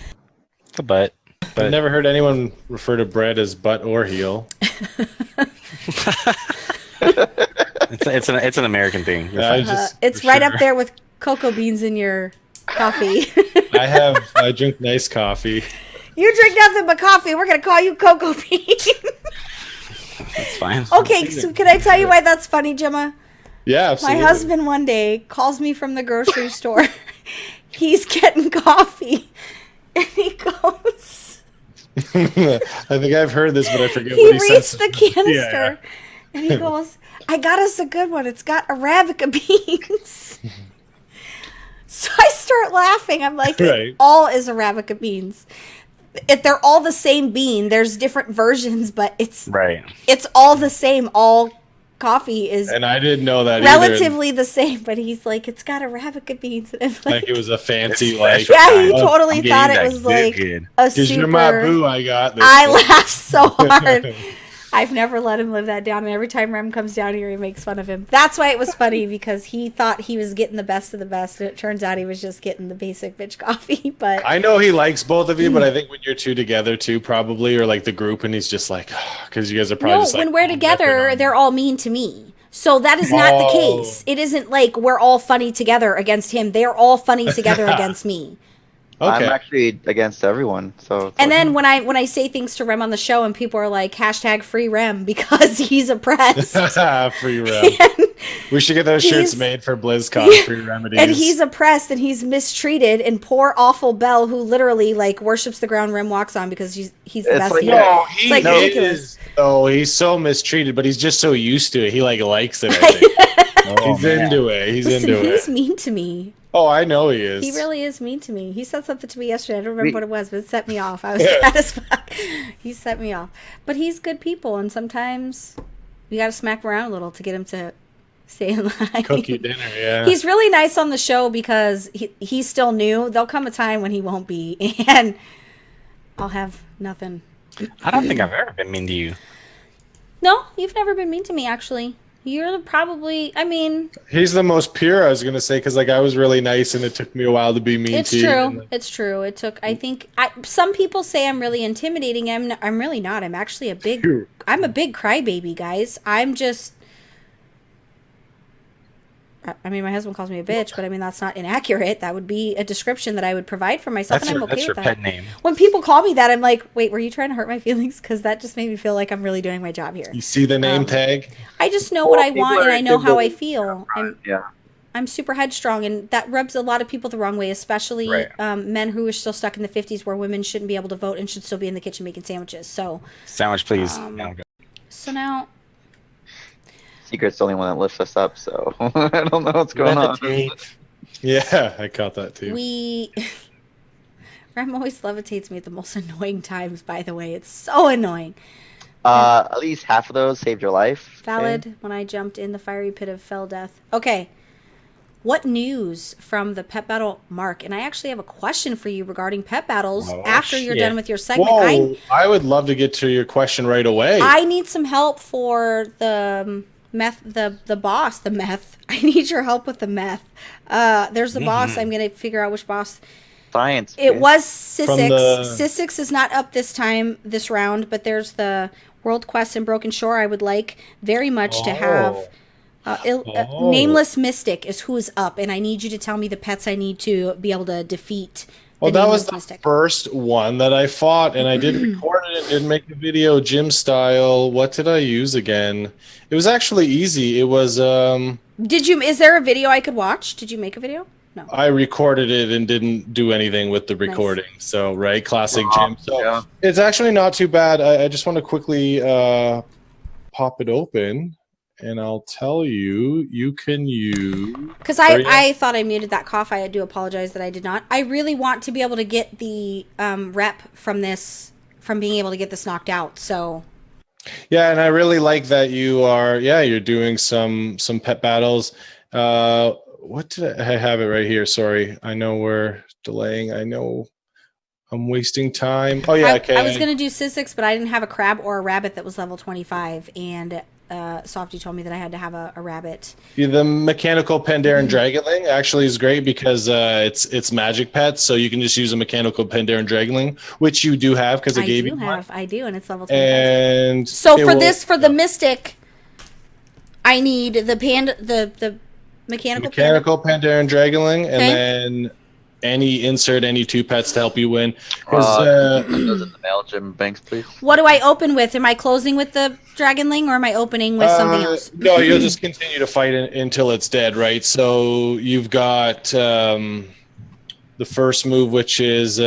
The butt. I've never heard anyone refer to bread as butt or heel. It's an American thing. You're Yeah, I fine. just- It's for right sure. up there with cocoa beans in your coffee. I drink nice coffee. You drink nothing but coffee. We're going to call you Cocoa Bean. It's fine. Okay, so can I tell you why that's funny, Jimma? Yeah, My absolutely. husband one day calls me from the grocery store. He's getting coffee. And he goes, I think I've heard this, but I forget he what he reached says. the canister. And he goes, I got us a good one. It's got Arabica beans. So I start laughing. I'm like, Right. it all is Arabica beans. They're all the same bean. There's different versions, but it's all the same. All coffee is And I didn't know that relatively the same, but he's like, it's got Arabica beans. And I'm either. like, Like it was a fancy, It's like, special. yeah, he I'm totally getting thought it that was like good. a because you're my super. boo, I got this. I laughed so hard. I've never let him live that down, and every time Rem comes down here, he makes fun of him. That's why it was funny, because he thought he was getting the best of the best, and it turns out he was just getting the basic bitch coffee. But I know he likes both of you, but I think when you're two together too, probably, or like the group, and he's just like, because you guys are probably no, just like, when we're together, they're all mean to me. So that is not the Oh. case. It isn't like we're all funny together against him. They're all funny together against me. okay. I'm actually against everyone, so. And then when I say things to Rem on the show and people are like, hashtag free Rem because he's oppressed. Free rem. We should get those shirts He's- made for BlizzCon. Free remedies. And he's oppressed and he's mistreated, and poor awful Belle, who literally like worships the ground Rem walks on because he's the It's best like- healer. No, he It's like ridiculous. is. Oh, he's so mistreated, but he's just so used to it. He like likes it. I think. He's into it. He's Listen, into he's it. mean to me. Oh, I know he is. He really is mean to me. He said something to me yesterday. I don't remember We- what it was, but it set me off. I was mad as fuck. He set me off. But he's good people, and sometimes we got to smack him around a little to get him to stay in line. Cook you dinner, yeah. He's really nice on the show because he's still new. There'll come a time when he won't be, and I'll have nothing. I don't think I've ever been mean to you. No, you've never been mean to me, actually. You're probably, I mean... He's the most pure, I was going to say, because like I was really nice and it took me a while to be mean It's to you. true. It's true. It took, I think, some people say I'm really intimidating. I'm really not. I'm actually I'm a big crybaby, guys. I'm just... I mean, my husband calls me a bitch, but I mean, that's not inaccurate. That would be a description that I would provide for myself, and I'm okay with that. That's your pet name. When people call me that, I'm like, wait, were you trying to hurt my feelings? Because that just made me feel like I'm really doing my job here. You see the name tag? I just know what I people want, are and I know how I intimidated. feel. Yeah. I'm super headstrong, and that rubs a lot of people the wrong way, especially men who are still stuck in the 50s where women shouldn't be able to vote and should still be in the kitchen making sandwiches. So, Sandwich, please. so now... Secret's the only one that lifts us up, so I don't know what's going on. Yeah, I caught that too. Rem always levitates me at the most annoying times, by the way. It's so annoying. At least half of those saved your life. Valid when I jumped in the fiery pit of fell death. Okay. What news from the pet battle, Mark? And I actually have a question for you regarding pet battles after you're done with your segment. Whoa, I would love to get to your question right away. I need some help for the meth, the boss, the meth. I need your help with the meth. There's the boss. I'm going to figure out which boss. Science. It was Sissix. Sissix is not up this round, but there's the World Quest in Broken Shore. I would like very much to have. Nameless Mystic is who is up, and I need you to tell me the pets I need to be able to defeat. Well, that was the first one that I fought, and I did record it and did make a video gym style. What did I use again? It was actually easy. It was Is there a video I could watch? Did you make a video? No. I recorded it and didn't do anything with the recording. Nice. So, classic gym. So it's actually not too bad. I just want to quickly pop it open. And I'll tell you, you can use... Because I thought I muted that cough. I do apologize that I did not. I really want to be able to get the rep from being able to get this knocked out, so... Yeah, and I really like that you're doing some pet battles. What did I have it right here? Sorry. I know we're delaying. I know I'm wasting time. Oh, yeah, okay. I was going to do Sissix, but I didn't have a crab or a rabbit that was level 25, and... Softy told me that I had to have a rabbit. Yeah, the mechanical Pandaren Dragonling actually is great because it's magic pets, so you can just use a mechanical Pandaren Dragonling, which you do have because I gave you one. I do, and it's level 25. And so for the Mystic, I need the mechanical Pandaren Dragonling, and then insert any two pets to help you win. Those in the mail, Jim Banks, please. What do I open with? Am I closing with the Dragonling, or am I opening with something else? No, you'll just continue to fight until it's dead, right? So you've got the first move, which is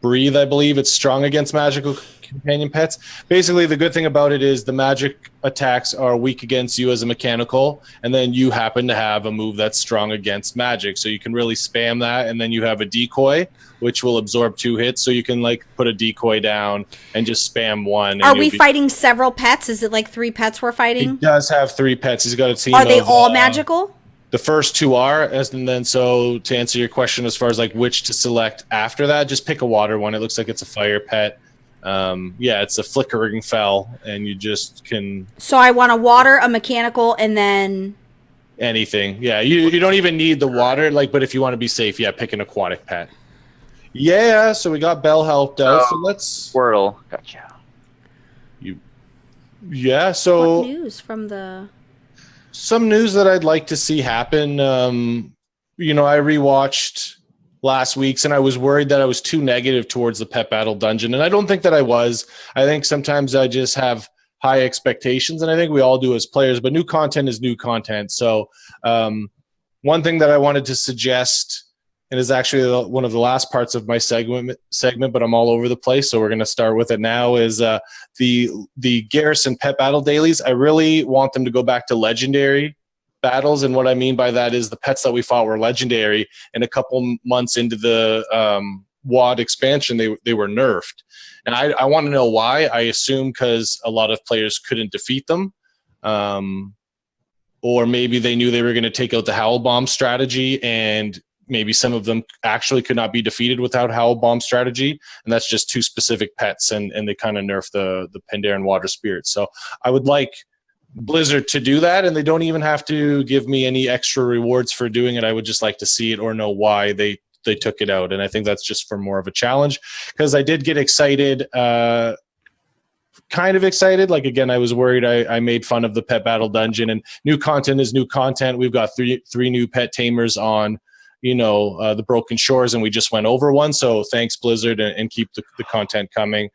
Breathe, I believe. It's strong against magical companion pets. Basically, the good thing about it is the magic attacks are weak against you as a mechanical, and then you happen to have a move that's strong against magic, so you can really spam that. And then you have a decoy, which will absorb 2 hits, so you can put a decoy down and just spam one. Are we fighting several pets? Is it 3 pets we're fighting? He does have 3 pets. He's got a team. Are they all magical? The first 2 are, and then so to answer your question as far as which to select after that, just pick a water one. It looks like it's a fire pet. It's a flickering fell, and you just can. So I want a water, a mechanical, and then anything. Yeah, you don't even need the water. But if you want to be safe, pick an aquatic pet. Yeah, so we got Belle helped out. So let's Squirtle. Gotcha. So what news from the? Some news that I'd like to see happen. I rewatched last week's, and I was worried that I was too negative towards the pet battle dungeon, and I don't think that I was. I think sometimes I just have high expectations, and I think we all do as players, but new content is new content. So one thing that I wanted to suggest, and is actually one of the last parts of my segment, but I'm all over the place, so we're going to start with it now, is the Garrison pet battle dailies. I really want them to go back to legendary battles, and what I mean by that is the pets that we fought were legendary, and a couple months into the WoD expansion they were nerfed, and I want to know why. I assume because a lot of players couldn't defeat them, or maybe they knew they were going to take out the Howl Bomb strategy, and maybe some of them actually could not be defeated without Howl Bomb strategy, and that's just 2 specific pets, and they kind of nerf the Pandaren Water Spirit. So I would like Blizzard to do that, and they don't even have to give me any extra rewards for doing it. I would just like to see it or know why they took it out, and I think that's just for more of a challenge, because I did get excited, kind of excited. Like, again, I was worried I made fun of the pet battle dungeon, and new content is new content. We've got three new pet tamers on, the Broken Shores, and we just went over one. So thanks, Blizzard, and keep the content coming.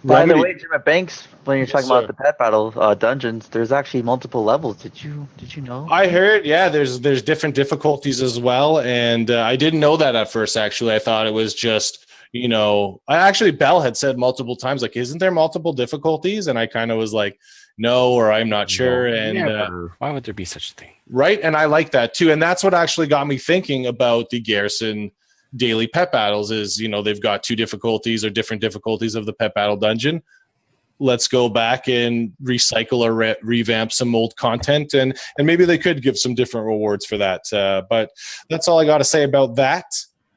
By the way, Jimma, Banks, when you're talking sir. about the pet battle dungeons, there's actually multiple levels. Did you know? I heard, yeah, there's different difficulties as well, and I didn't know that at first. Actually, I thought it was just, Belle had said multiple times, like, isn't there multiple difficulties? And I kind of was like, no, or I'm not sure. And why would there be such a thing? Right, and I like that too, and that's what actually got me thinking about the Garrison daily pet battles. Is they've got 2 difficulties or different difficulties of the pet battle dungeon. Let's go back and recycle or revamp some old content, and maybe they could give some different rewards for that. But that's all I got to say about that.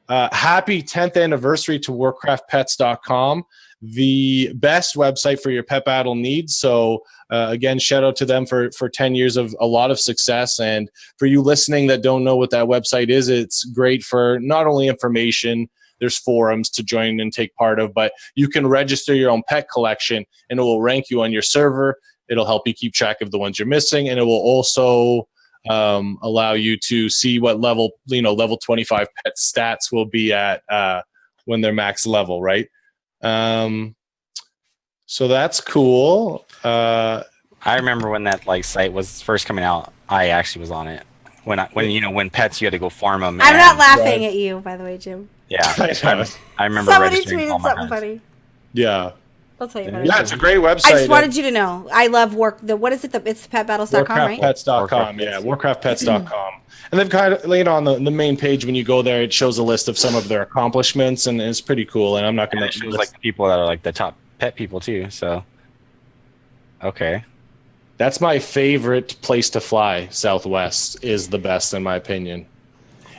Happy 10th anniversary to warcraftpets.com, the best website for your pet battle needs. So again, shout out to them for 10 years of a lot of success. And for you listening that don't know what that website is, it's great for not only information, there's forums to join and take part of, but you can register your own pet collection and it will rank you on your server. It'll help you keep track of the ones you're missing, and it will also allow you to see what level 25 pet stats will be at when they're max level, right? So that's cool. I remember when that site was first coming out. I actually was on it when pets, you had to go farm them. I'm not laughing at you, by the way, Jim. Yeah, I remember. Somebody registering all tweeted my something pets. funny. Yeah. I'll tell you about Yeah, it. it's a great website. I just wanted you to know. I love what is it? It's petbattles.com, right? Warcraftpets.com, yeah, warcraftpets.com. And they've kind of laid on the main page, when you go there, it shows a list of some of their accomplishments, and it's pretty cool. And I'm not going to. It shows the people that are the top pet people too. So, okay. That's my favorite place to fly. Southwest is the best, in my opinion.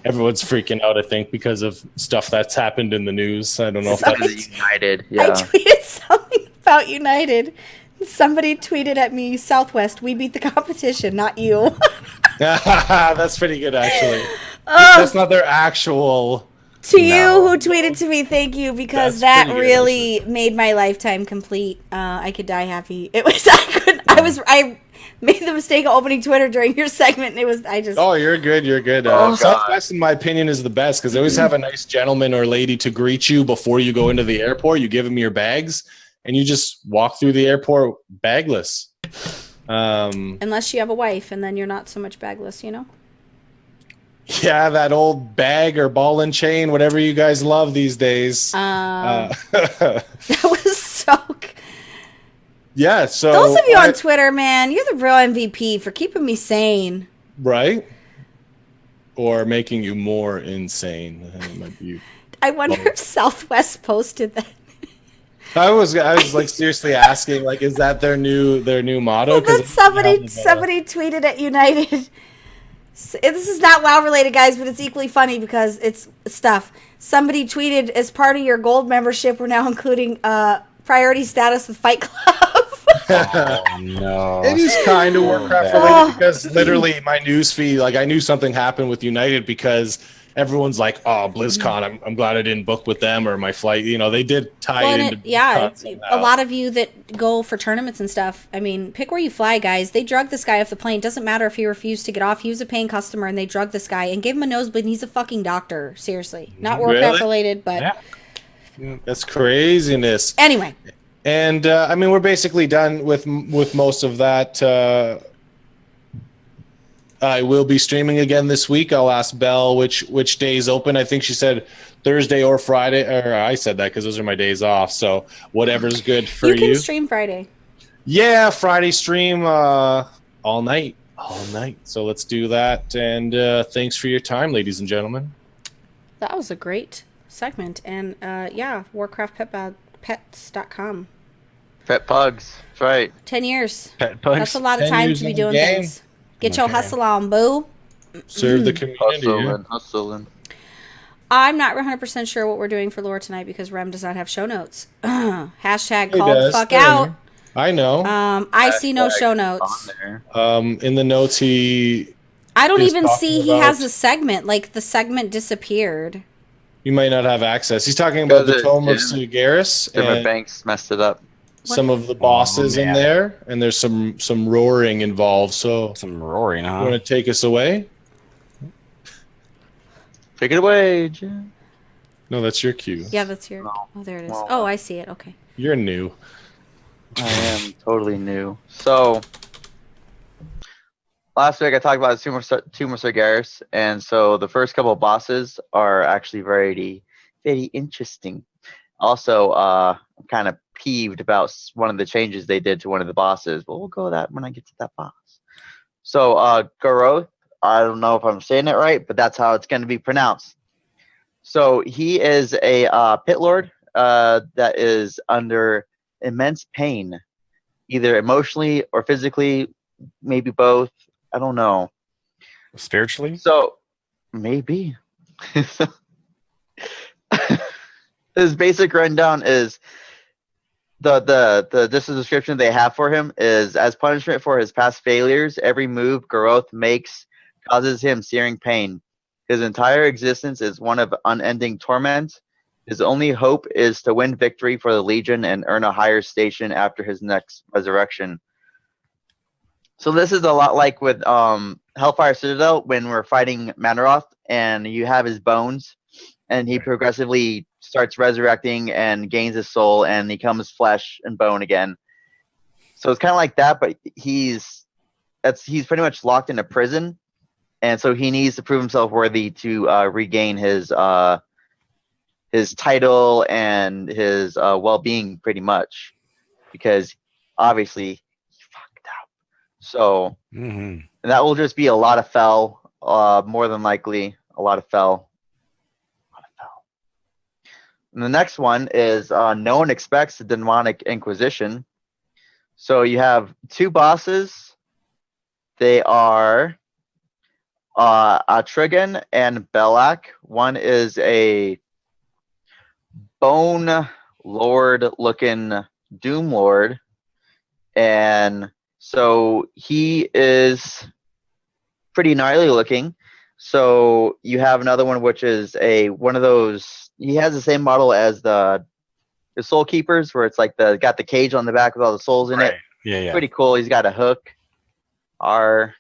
Everyone's freaking out, I think, because of stuff that's happened in the news. I don't know if that's United. I Yeah. tweeted something about United. Somebody tweeted at me, Southwest, we beat the competition, not you. that's pretty good, actually. That's not their actual. To you who tweeted to me, thank you, because That's that pretty good, really made my lifetime complete. I could die happy. I made the mistake of opening Twitter during your segment, and Oh, you're good. You're good. Southwest, in my opinion, is the best, because they always have a nice gentleman or lady to greet you before you go into the airport. You give them your bags, and you just walk through the airport bagless. Unless you have a wife, and then you're not so much bagless, Yeah, that old bag or ball and chain, whatever you guys love these days. That was so. Yeah, so Those of you on Twitter, man, you're the real MVP for keeping me sane. Right? Or making you more insane. It might be. I wonder if Southwest posted that. I was seriously asking, is that their new motto? Well, then somebody tweeted at United. This is not WoW related, guys, but it's equally funny because it's stuff. Somebody tweeted, as part of your gold membership, we're now including priority status with Fight Club. Oh, no. It is kind of Warcraft related, because literally my news feed, I knew something happened with United, because everyone's like, oh, BlizzCon, I'm glad I didn't book with them, or my flight. They did tie it into BlizzCon a lot of you that go for tournaments and stuff, I mean, pick where you fly, guys. They drug this guy off the plane. Doesn't matter if he refused to get off. He was a paying customer, and they drug this guy and gave him a nosebleed, and he's a fucking doctor. Seriously. Not Warcraft related, but... Yeah. That's craziness. Anyway. And, we're basically done with most of that. I will be streaming again this week. I'll ask Belle which days open. I think she said Thursday or Friday, or I said that because those are my days off. So whatever's good for you. You can stream Friday. Yeah, Friday stream all night. So let's do that. And thanks for your time, ladies and gentlemen. That was a great segment. And warcraftpets.com. Pet pugs. That's right. 10 years. Pet pugs. That's a lot of 10 time years to be in the doing game. things. Get your Okay. hustle on, boo. Serve the community. Yeah. Hustling. I'm not 100% sure what we're doing for lore tonight because Rem does not have show notes. Hashtag He called the does. fuck They're in out. there. I know. I see no show On notes. there. In the notes, he I don't is even talking see he has about- a segment. Like, the segment disappeared. you might not have access. He's talking about the Because Tome of Jim- Sigaris Jimma and Banks messed it up. some of the bosses in man. there, and there's some roaring involved. So, Some roaring, you huh? want to take us away? Take it away, Jim. No, that's your cue. Yeah, that's your... Oh, there it is. Well, Oh, I see it. Okay. You're new. I am totally new. So last week I talked about Tomb of Sargeras, and so the first couple of bosses are actually very, very interesting. Also, I'm kind of peeved about one of the changes they did to one of the bosses, but we'll go with that when I get to that boss. So Goroth, I don't know if I'm saying it right, but that's how it's going to be pronounced. So he is a pit lord that is under immense pain, either emotionally or physically, maybe both. I don't know. Spiritually? So maybe. His basic rundown is the description they have for him is: as punishment for his past failures, every move Goroth makes causes him searing pain. His entire existence is one of unending torment. His only hope is to win victory for the Legion and earn a higher station after his next resurrection. So this is a lot like with Hellfire Citadel when we're fighting Manaroth and you have his bones and he progressively starts resurrecting and gains his soul and becomes flesh and bone again. So it's kind of like that, but he's pretty much locked in a prison, and so he needs to prove himself worthy to regain his title and his well-being, pretty much, because obviously he fucked up. So that will just be a lot of fel, more than likely a lot of fel. And the next one is no one expects the demonic inquisition. So you have two bosses. They are Atrigan and Belak. One is a bone lord looking doom lord, and so he is pretty gnarly looking. So you have another one which is one of those. He has the same model as the Soul Keepers, where it's like got the cage on the back with all the souls in it. Yeah. Pretty cool. He's got a hook. Are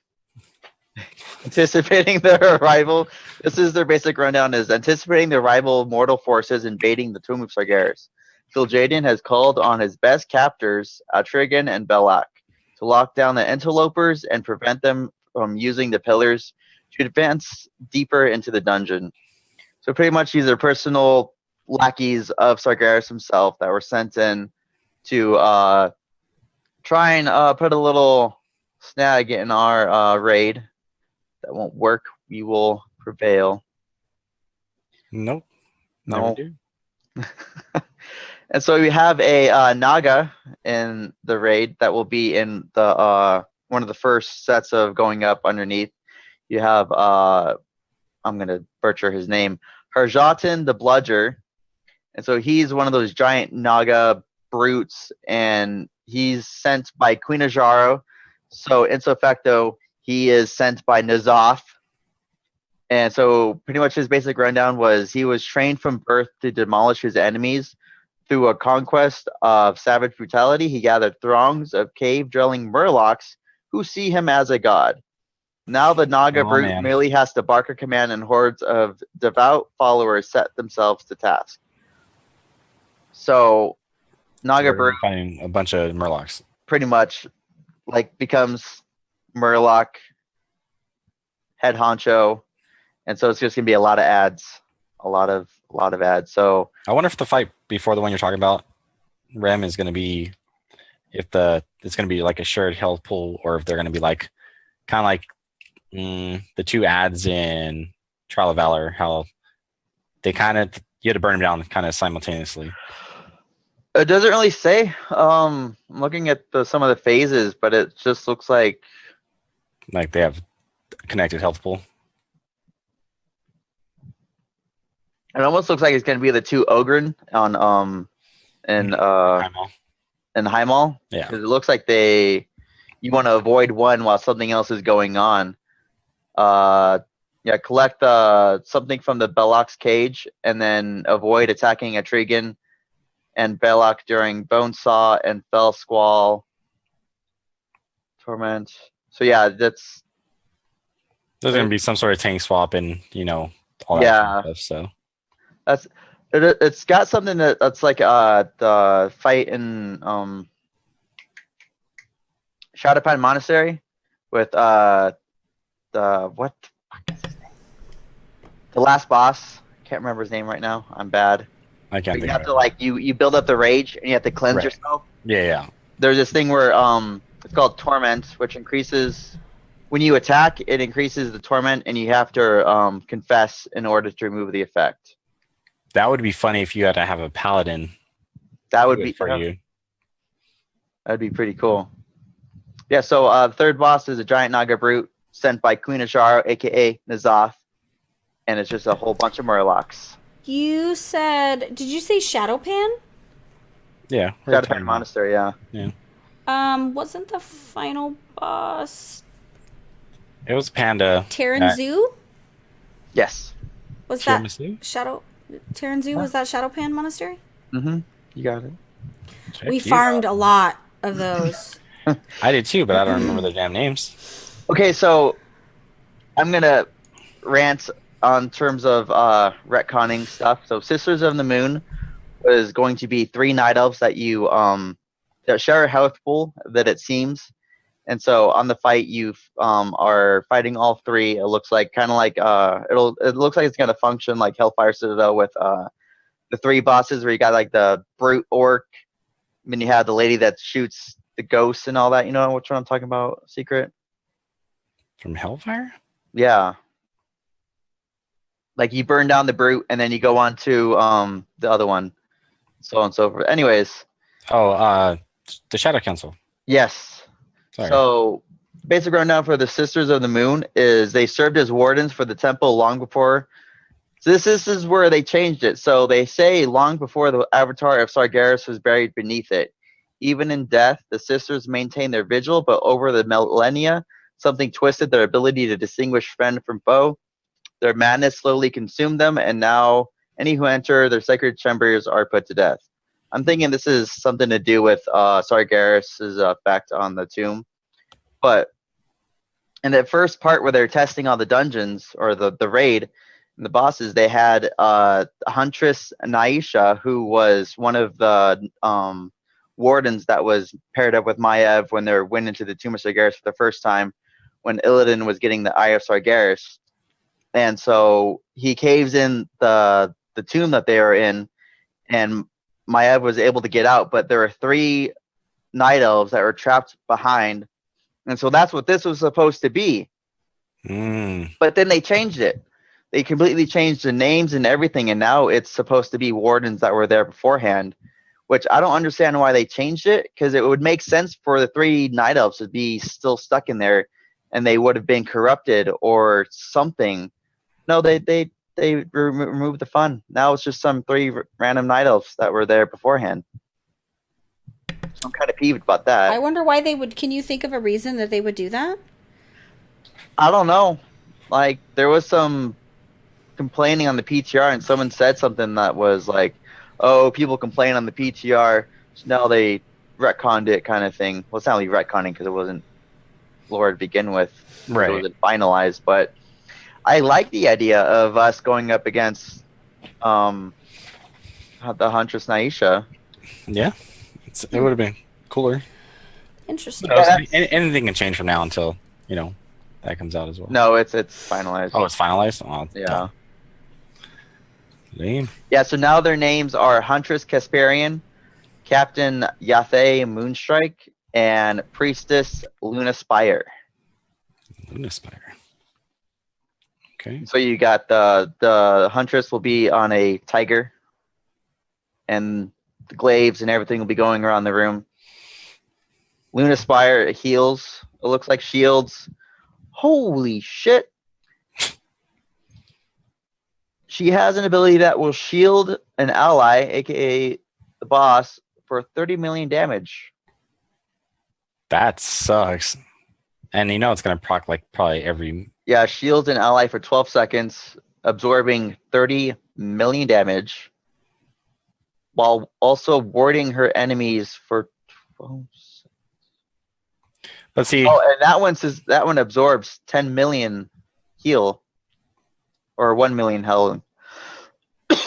anticipating their arrival. This is their basic rundown: is anticipating the arrival of mortal forces invading the Tomb of Sargeras. Filjadian has called on his best captors, Atrigan and Belak, to lock down the interlopers and prevent them from using the pillars to advance deeper into the dungeon. So pretty much these are personal lackeys of Sargeras himself that were sent in to try and put a little snag in our raid. That won't work. We will prevail. Nope. No. Never do. And so we have a Naga in the raid that will be in the one of the first sets of going up underneath. You have I'm gonna butcher his name, Harjatan the Bludger, and so he's one of those giant Naga brutes, and he's sent by Queen Ajaro. So in facto, he is sent by Nazoth. And so pretty much his basic rundown was he was trained from birth to demolish his enemies. Through a conquest of savage brutality, he gathered throngs of cave-dwelling murlocs who see him as a god. Now the Naga brute merely has to bark a command, and hordes of devout followers set themselves to task. So Naga brute finding a bunch of murlocs. pretty much becomes Murloc head honcho, and so it's just gonna be a lot of ads, a lot of ads. So I wonder if the fight before the one you're talking about, Rem, is going to be it's going to be like a shared health pool, or if they're going to be like kind of like the two ads in Trial of Valor, how they you had to burn them down kind of simultaneously. it doesn't really say. I'm looking at some of the phases, but it just looks like Like they have connected health pool. It almost looks like it's gonna be the two Ogren on in Primal. in Heimal. Yeah. Because it looks like you want to avoid one while something else is going on. Collect something from the Belloq's cage and then avoid attacking Etrigan and Belloq during Bone Saw and Fell Squall. Torment. So yeah, There's gonna be some sort of tank swap and all that Yeah. kind of stuff. So it's got something that's like the fight in Shadowpan Monastery with the what the fuck is his name? The last boss. Can't remember his name right now. I'm bad. I can't But you think have of to it. like you build up the rage and you have to cleanse Right. yourself. Yeah. There's this thing where it's called Torment, which increases when you attack, it increases the torment and you have to confess in order to remove the effect. That would be funny if you had to have a paladin That would do be it for you. That'd be pretty cothe Yeah, so the third boss is a giant Naga brute sent by Queen Ashara, aka Nazoth, and it's just a whole bunch of Murlocs. You said, did you say Shadowpan? Yeah. Shadowpan Monastery, yeah. Wasn't the final boss It was Panda. Terran Zoo? Yes. Was that Tiramisu? Shadow Terran Zoo? Was that Shadowpan Monastery? Mm-hmm. You got it. Check We you farmed a lot of those. out. I did too, but I don't remember their damn names. Okay, so I'm gonna rant on terms of retconning stuff. So Sisters of the Moon was going to be 3 night elves that you that share a health pool that it seems. And so on the fight you are fighting all 3. It looks like kind of like it looks like it's gonna function like Hellfire Citadel with the 3 bosses where you got like the brute orc, and then you have the lady that shoots the ghosts and all that. You know which one I'm talking about? Secret? From Hellfire? Yeah. Like you burn down the brute and then you go on to the other one, so on and so forth. Anyways. Oh, the Shadow Council. Yes. Sorry. So basic rundown for the Sisters of the Moon is they served as wardens for the temple long before. So this is where they changed it. So they say long before the avatar of Sargeras was buried beneath it. Even in death, the sisters maintained their vigil, but over the millennia, something twisted their ability to distinguish friend from foe. Their madness slowly consumed them, and now any who enter their sacred chambers are put to death. I'm thinking this is something to do with Sargeras' effect on the tomb. But in the first part where they're testing all the dungeons, or the raid, and the bosses, they had Huntress Naisha, who was one of the wardens that was paired up with Maiev when they went into the tomb of Sargeras for the first time, when Illidan was getting the Eye of Sargeras. And so he caves in the tomb that they are in, and Maiev was able to get out, but there are 3 night elves that were trapped behind. And so that's what this was supposed to be. But then they changed it. They completely changed the names and everything, and now it's supposed to be wardens that were there beforehand, which I don't understand why they changed it, because it would make sense for the 3 night elves to be still stuck in there, and they would have been corrupted or something. No, they removed the fun. Now it's just some 3 random night elves that were there beforehand. So I'm kind of peeved about that. I wonder why they would. Can you think of a reason that they would do that? I don't know. Like, there was some complaining on the PTR, and someone said something that was like, oh, people complain on the PTR, so now they retconned it, kind of thing. Well, it's not really retconning because it wasn't lore to begin with. Right. It wasn't finalized, but I like the idea of us going up against the Huntress Naisha. Yeah. It would have been cooler. Interesting. Anything can change from now until, that comes out as well. No, it's finalized. Oh, it's finalized? Oh, yeah. Lame. Yeah, so now their names are Huntress Casparian, Captain Yathay Moonstrike, and Priestess Luna Spire. Luna Spire. Okay. So you got the Huntress will be on a tiger, and the glaives and everything will be going around the room. Luna Spire heals. It looks like shields. Holy shit. She has an ability that will shield an ally, aka the boss, for 30 million damage. That sucks. And it's going to proc like probably every. Yeah, shields an ally for 12 seconds, absorbing 30 million damage, while also warding her enemies for 12 seconds. Let's see. Oh, and that one absorbs 10 million heal. Or 1 million health.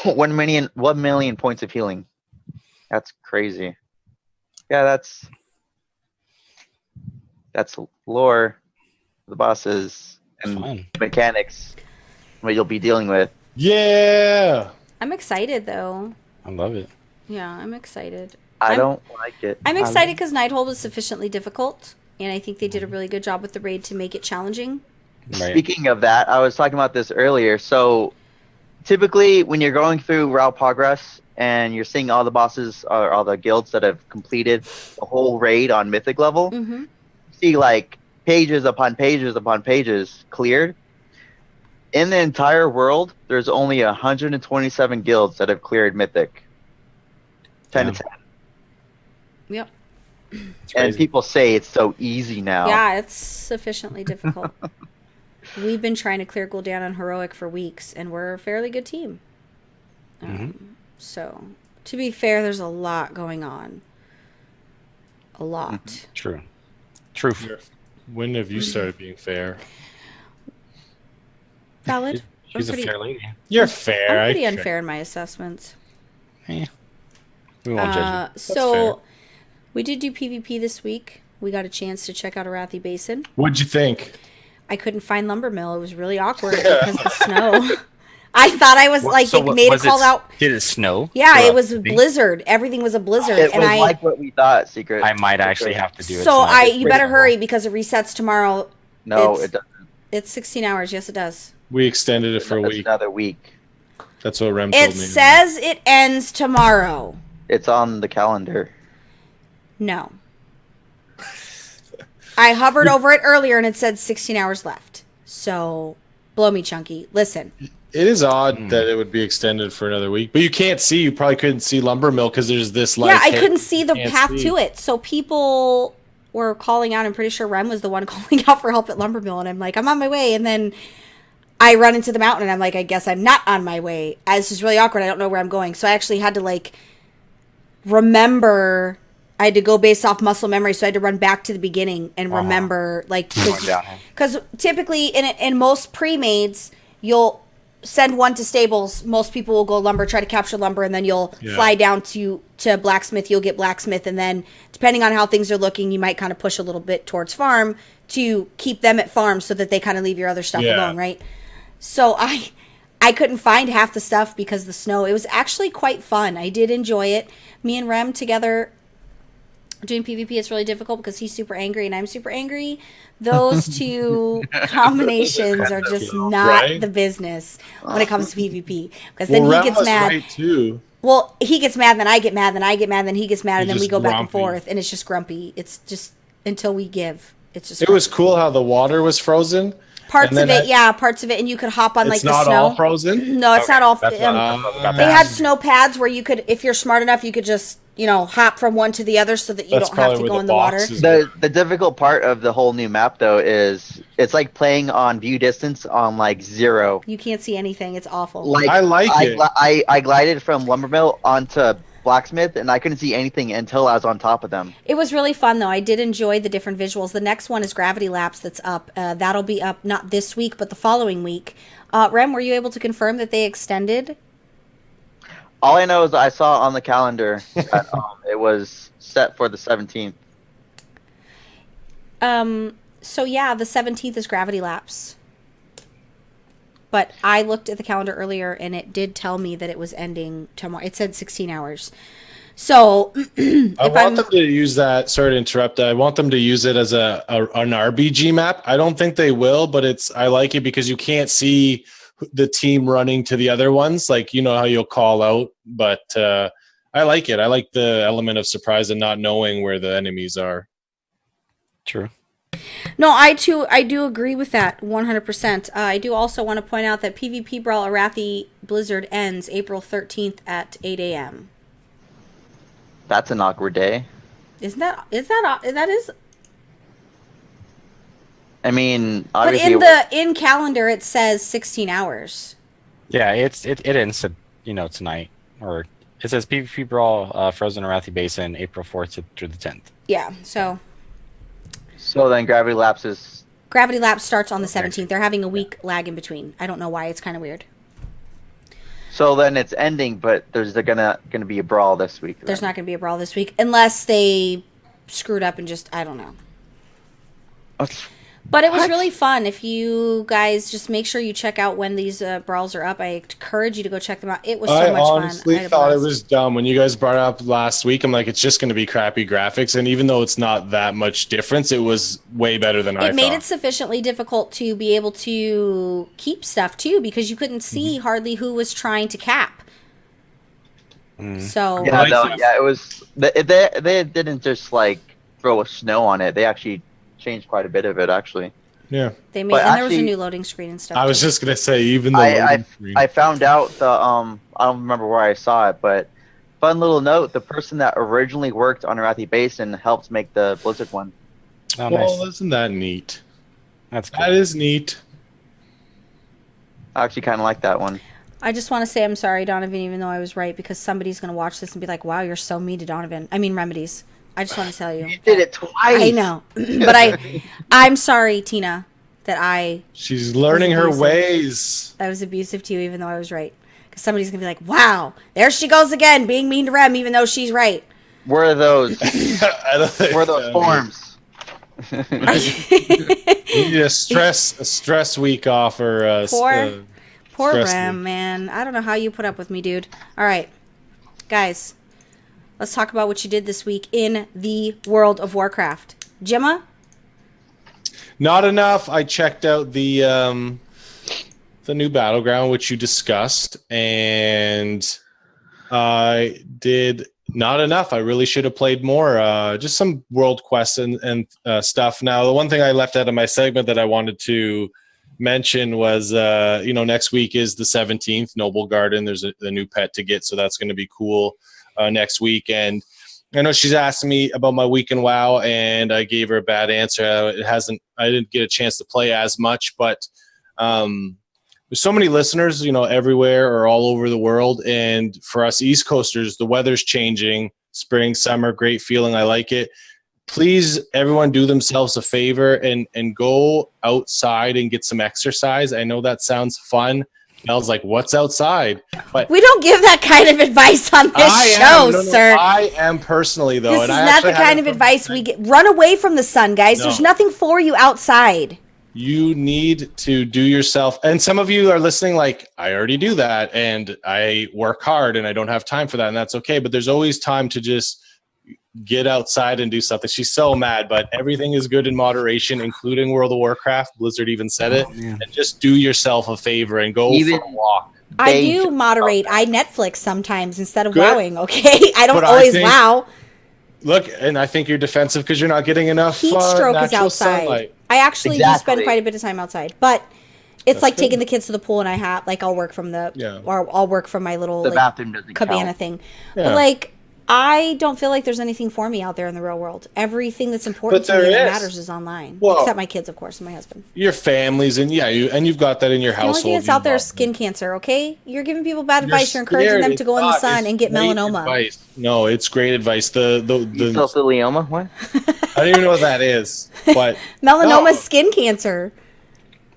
1 million points of healing. That's crazy. Yeah, that's lore, the bosses, and Fun. mechanics what you'll be dealing with. Yeah. I'm excited though. I love it. Yeah, I'm excited. I don't like it. I'm excited because Nighthold was sufficiently difficult, and I think they did a really good job with the raid to make it challenging. Right. Speaking of that, I was talking about this earlier. So typically when you're going through Route Progress and you're seeing all the bosses or all the guilds that have completed the whole raid on Mythic level, Mm-hmm. you see like pages upon pages upon pages cleared. In the entire world, there's only 127 guilds that have cleared Mythic. 10 to 10. Yep. And people say it's so easy now. Yeah, it's sufficiently difficult. We've been trying to clear Gul'dan on Heroic for weeks, and we're a fairly good team. So, to be fair, there's a lot going on. A lot. True. When have you started being fair? Valid. She's I'm a fair lady. You're fair. I'm pretty I- unfair in my assessments. We won't judge So, fair. we did do PvP this week. We got a chance to check out Arathi Basin. What'd you think? I couldn't find Lumber Mill. It was really awkward because of the snow. I thought I was like, So it made a was call out. Did it snow? Yeah, it throughout was the a thing? blizzard. Everything was a blizzard. It and was like what we thought, Secret. I might actually have to do it. So tonight. you better hurry because it resets tomorrow. No, it's- it doesn't. It's 16 hours. Yes, it does. We extended it for a It's week. another week. That's what Rem told It me. says it ends tomorrow. It's on the calendar. No. I hovered over it earlier and it said 16 hours left. So, blow me, Chunky. Listen. It is odd that it would be extended for another week, but you can't see. You probably couldn't see Lumber Mill because there's this like. Yeah, I hey, couldn't see the can't path see. to it. So people were calling out. I'm pretty sure Rem was the one calling out for help at Lumber Mill. And I'm like, I'm on my way. And then I run into the mountain and I'm like, I guess I'm not on my way. It's just really awkward. I don't know where I'm going. So I actually had to like remember. I had to go based off muscle memory. So I had to run back to the beginning and remember like, because typically in most pre-mades, you'll send one to stables. Most people will go lumber, try to capture lumber, and then you'll fly down to blacksmith. You'll get blacksmith, and then depending on how things are looking, you might kind of push a little bit towards farm to keep them at farm so that they kind of leave your other stuff alone, right? So I couldn't find half the stuff because of the snow. It was actually quite fun. I did enjoy it. Me and Rem together doing PvP, it's really difficult because he's super angry and I'm super angry. Those two combinations are just not the business when it comes to PvP. Because then he gets mad. Right too. Well, he gets mad, then I get mad, then I get mad, then he gets mad, and then we just go back and grumpy. forth, and it's just grumpy. It's just until we give. It's just It was cool how the water was frozen. parts and of then it, yeah, parts of it, and you could hop on like It's the not snow. all frozen. No, it's not all. That's what I was about to They ask. had snow pads where you could, if you're smart enough, you could just hop from one to the other so that you That's don't have probably to where go the in the water. boxes The difficult part of the whole new map though is it's like playing on view distance on like 0. You can't see anything. It's awful. Like I like it. I glided from Lumbermill onto Blacksmith and I couldn't see anything until I was on top of them. It was really fun, though. I did enjoy the different visuals. The next one is Gravity Lapse that's up. That'll be up not this week, but the following week. Rem, were you able to confirm that they extended? All I know is I saw on the calendar that it was set for the 17th. So, yeah, the 17th is Gravity Lapse. But I looked at the calendar earlier, and it did tell me that it was ending tomorrow. It said 16 hours. So, I want them to use that. Sorry to interrupt. I want them to use it as an RBG map. I don't think they will, but I like it because you can't see the team running to the other ones. Like, you know how you'll call out, but I like it. I like the element of surprise and not knowing where the enemies are. True. No, I do agree with that 100%. I do also want to point out that PvP Brawl Arathi Blizzard ends April 13th at 8 a.m. That's an awkward day. That is? I mean, But obviously, in calendar it says 16 hours. Yeah, it ends tonight, or it says PvP Brawl Frozen Arathi Basin April 4th through the 10th. Yeah, so so then Gravity Lapse is. Gravity Lapse starts on the 17th. They're having a week lag in between. I don't know why. It's kind of weird. So then it's ending, but there's gonna be a brawl this week. There's not going to be a brawl this week unless they screwed up and just, I don't know. But it was really fun. If you guys just make sure you check out when these brawls are up, I encourage you to go check them out. It was so much fun. I honestly thought it was dumb when you guys brought it up last week. I'm like, it's just going to be crappy graphics, and even though it's not that much difference, it was way better than I thought. It made it sufficiently difficult to be able to keep stuff too, because you couldn't see hardly who was trying to cap. So it was. They didn't just like throw a snow on it. They actually changed quite a bit of it, actually. Yeah. They made, and there was a new loading screen and stuff. I was just gonna say, even though I found out the I don't remember where I saw it, but fun little note: the person that originally worked on Arathi Basin helped make the Blizzard one. Oh, well, nice. isn't that neat? That's cool. That is neat. I actually kind of like that one. I just want to say I'm sorry, Donovan, even though I was right, because somebody's going to watch this and be like, wow, you're so mean to Donovan. I mean, Remedies. I just want to tell you. You did it twice. I know. But I'm sorry, Tina, that She's learning her ways. I was abusive to you, even though I was right. Because somebody's going to be like, wow, there she goes again, being mean to Rem, even though she's right. Where are those? Where are those forms? You need a stress week off, or Poor Rem, man. I don't know how you put up with me, dude. All right, guys, let's talk about what you did this week in the world of Warcraft. Jimma? Not enough. I checked out the new battleground, which you discussed, and I did not enough. I really should have played more. Just some world quests and stuff. Now, the one thing I left out of my segment that I wanted to mention was, next week is the 17th, Noble Garden. There's a new pet to get, so that's going to be cool next week. And I know she's asking me about my week in WoW, and I gave her a bad answer. I didn't get a chance to play as much, but there's so many listeners, everywhere or all over the world. And for us East Coasters, the weather's changing. Spring, summer, great feeling. I like it. Please, everyone, do themselves a favor and go outside and get some exercise. I know that sounds fun. Mel's like, what's outside? But we don't give that kind of advice on this show, sir. I am personally, though. This is not the kind of advice we get. Run away from the sun, guys. No. There's nothing for you outside. You need to do yourself. And some of you are listening like, I already do that, and I work hard, and I don't have time for that, and that's okay. But there's always time to just get outside and do something. She's so mad, but everything is good in moderation, including World of Warcraft. Blizzard even said it. And just do yourself a favor and go for a walk. I do moderate. I Netflix sometimes instead of wowing, okay? I don't always wow. Look, and I think you're defensive because you're not getting enough heat stroke is outside. Sunlight. I actually do spend quite a bit of time outside, but it's like taking the kids to the pool, and I'll work from or I'll work from my little bathroom doesn't cabana count. thing. Yeah. But I don't feel like there's anything for me out there in the real world. Everything that's important to me that matters is online. Well, except my kids, of course, and my husband. Your families, and you've got that in your household. The only thing that's out there is skin cancer, okay? You're giving people bad advice. You're encouraging them to go in the sun and get melanoma. Advice. No, it's great advice. Mesothelioma? What? I don't even know what that is. But melanoma is skin cancer.